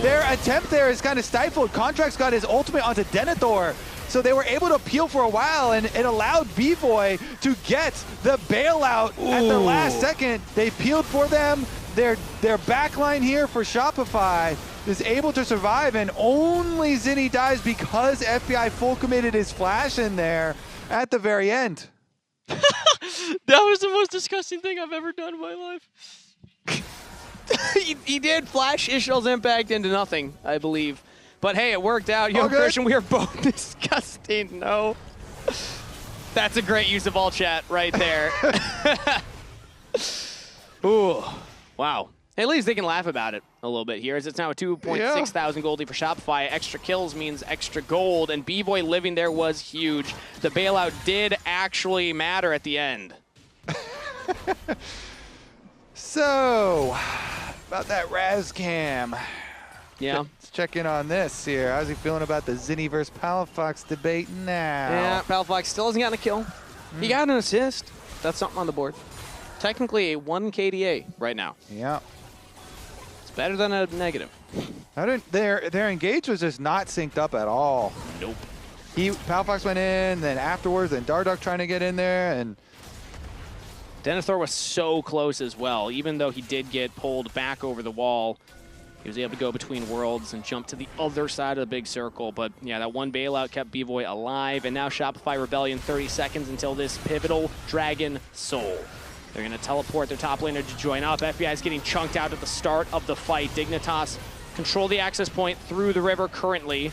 their attempt there is kind of stifled. Contracts got his ultimate onto Denethor. So they were able to peel for a while, and it allowed B-Boy to get the bailout at the last second. They peeled for them. Their backline here for Shopify is able to survive, and only Zinni dies because FBI full committed his flash in there at the very end. That was the most disgusting thing I've ever done in my life. he did flash Ishtal's impact into nothing, I believe. But hey, it worked out. Yo, Christian, we are both disgusting. No. That's a great use of all chat right there. Ooh, wow. At least they can laugh about it a little bit here, as it's now a 2.6 thousand goldie for Shopify. Extra kills means extra gold, and B-Boy living there was huge. The bailout did actually matter at the end. So, about that Razcam. Yeah. Let's check in on this here. How's he feeling about the Zinni versus Palafox debate now? Yeah, Palafox still hasn't gotten a kill. He got an assist. That's something on the board. Technically a 1 KDA right now. Yeah. It's better than a negative. Their engage was just not synced up at all. Nope. Palafox went in, then afterwards, then Dardoch trying to get in there, and Denethor was so close as well. Even though he did get pulled back over the wall, he was able to go between worlds and jump to the other side of the big circle. But yeah, that one bailout kept B-Boy alive. And now Shopify Rebellion, 30 seconds until this pivotal Dragon Soul. They're going to teleport their top laner to join up. FBI is getting chunked out at the start of the fight. Dignitas control the access point through the river currently,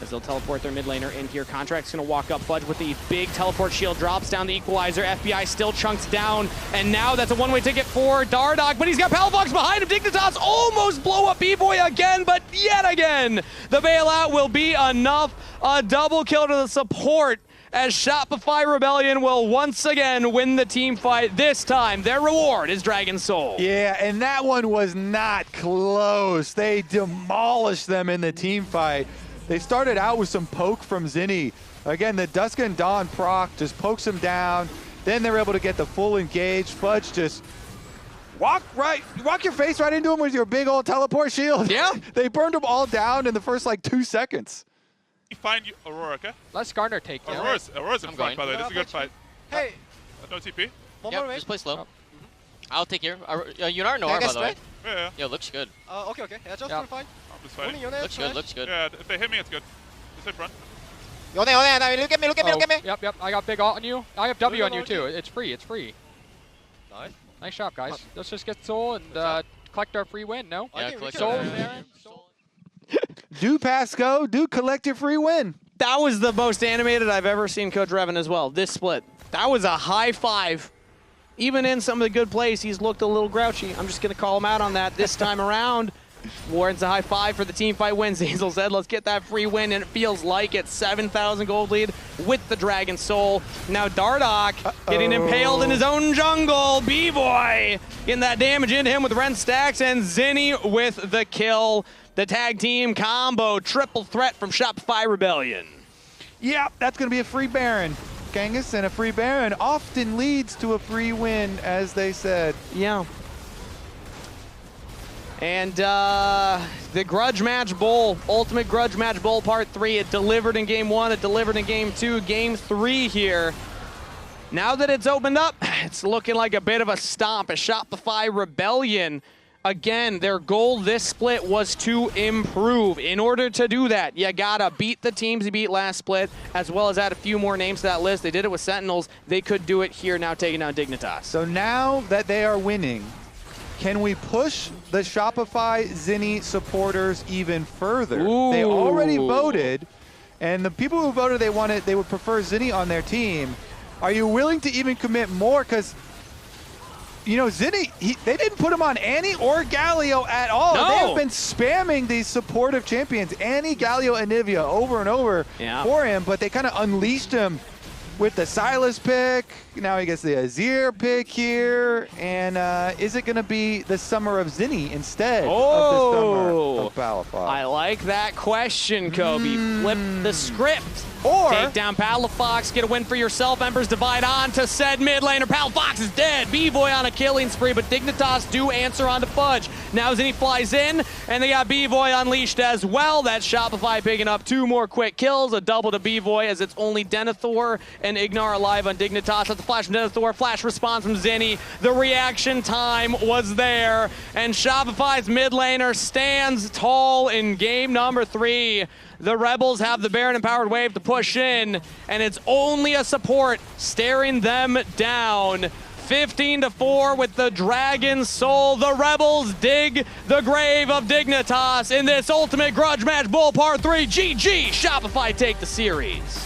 as they'll teleport their mid laner in here. Contract's going to walk up. Fudge with the big teleport shield drops down the equalizer. FBI still chunks down, and now that's a one-way ticket for Dardoch, but he's got Palafox behind him. Dignitas almost blow up B-Boy again, but yet again, the bailout will be enough. A double kill to the support, as Shopify Rebellion will once again win the team fight. This time, their reward is Dragon Soul. Yeah, and that one was not close. They demolished them in the team fight. They started out with some poke from Zinni. Again, the Dusk and Dawn proc just pokes him down. Then they're able to get the full engage. Fudge just walk your face right into him with your big old teleport shield. Yeah. They burned them all down in the first like 2 seconds. Find you, Aurora, okay? Let Skarner take you. Aurora's in front, by the way. This is a good fight. Hey. No TP? Yeah, just play slow. I'll take here. You are Nora, by the way. Yeah. Yo, looks good. Okay. Yeah, just for fine. I'm just fighting. Looks good. Yeah, if they hit me, it's good. Just in front. Look at me. Yep. I got big ult on you. I have W on you too. It's free. Nice. Nice shot, guys. Let's just get Soul and collect our free win, no? Yeah, collect Soul. Do Pasco, do collect your free win. That was the most animated I've ever seen Coach Revan as well, this split. That was a high five. Even in some of the good plays, he's looked a little grouchy. I'm just going to call him out on that this time around. Warren's a high five for the team fight win. Zeyzal said, let's get that free win, and it feels like it's 7,000 gold lead with the Dragon Soul. Now Dardoch getting impaled in his own jungle. B-Boy getting that damage into him with Ren stacks, and Zinni with the kill. The tag team combo, triple threat from Shopify Rebellion. Yep, that's going to be a free Baron. Kangas, and a free Baron often leads to a free win, as they said. Yeah. And the Grudge Match Bowl, Ultimate Grudge Match Bowl Part 3, it delivered in Game 1, it delivered in Game 2, Game 3 here. Now that it's opened up, it's looking like a bit of a stomp, a Shopify rebellion. Again, their goal this split was to improve. In order to do that, you gotta beat the teams you beat last split, as well as add a few more names to that list. They did it with Sentinels. They could do it here now, taking down Dignitas. So now that they are winning, can we push the Shopify Zinni supporters even further? Ooh. They already voted, and the people who voted they would prefer Zinni on their team. Are you willing to even commit more? Because, you know, Zinni, they didn't put him on Annie or Galio at all. No. They've been spamming these supportive champions, Annie, Galio, and Nivea, over and over for him, but they kind of unleashed him with the Silas pick. Now he gets the Azir pick here. And is it going to be the Summer of Zinni instead of the Summer of Palafox? I like that question, Kobe. Flip the script. Or take down Palafox, get a win for yourself. Embers divide on to said mid laner. Palafox is dead. B-Boy on a killing spree, but Dignitas do answer on to Fudge. Now Zinni flies in, and they got B-Boy unleashed as well. That's Shopify picking up 2 more quick kills, a double to B-Boy, as it's only Denethor and Ignar alive on Dignitas. That's the flash from Denethor, flash response from Zinni. The reaction time was there, and Shopify's mid laner stands tall in game number 3. The Rebels have the Baron-empowered wave to push in, and it's only a support staring them down. 15-4 with the Dragon Soul. The Rebels dig the grave of Dignitas in this Ultimate Grudge Match Bowl Part 3. GG! Shopify take the series.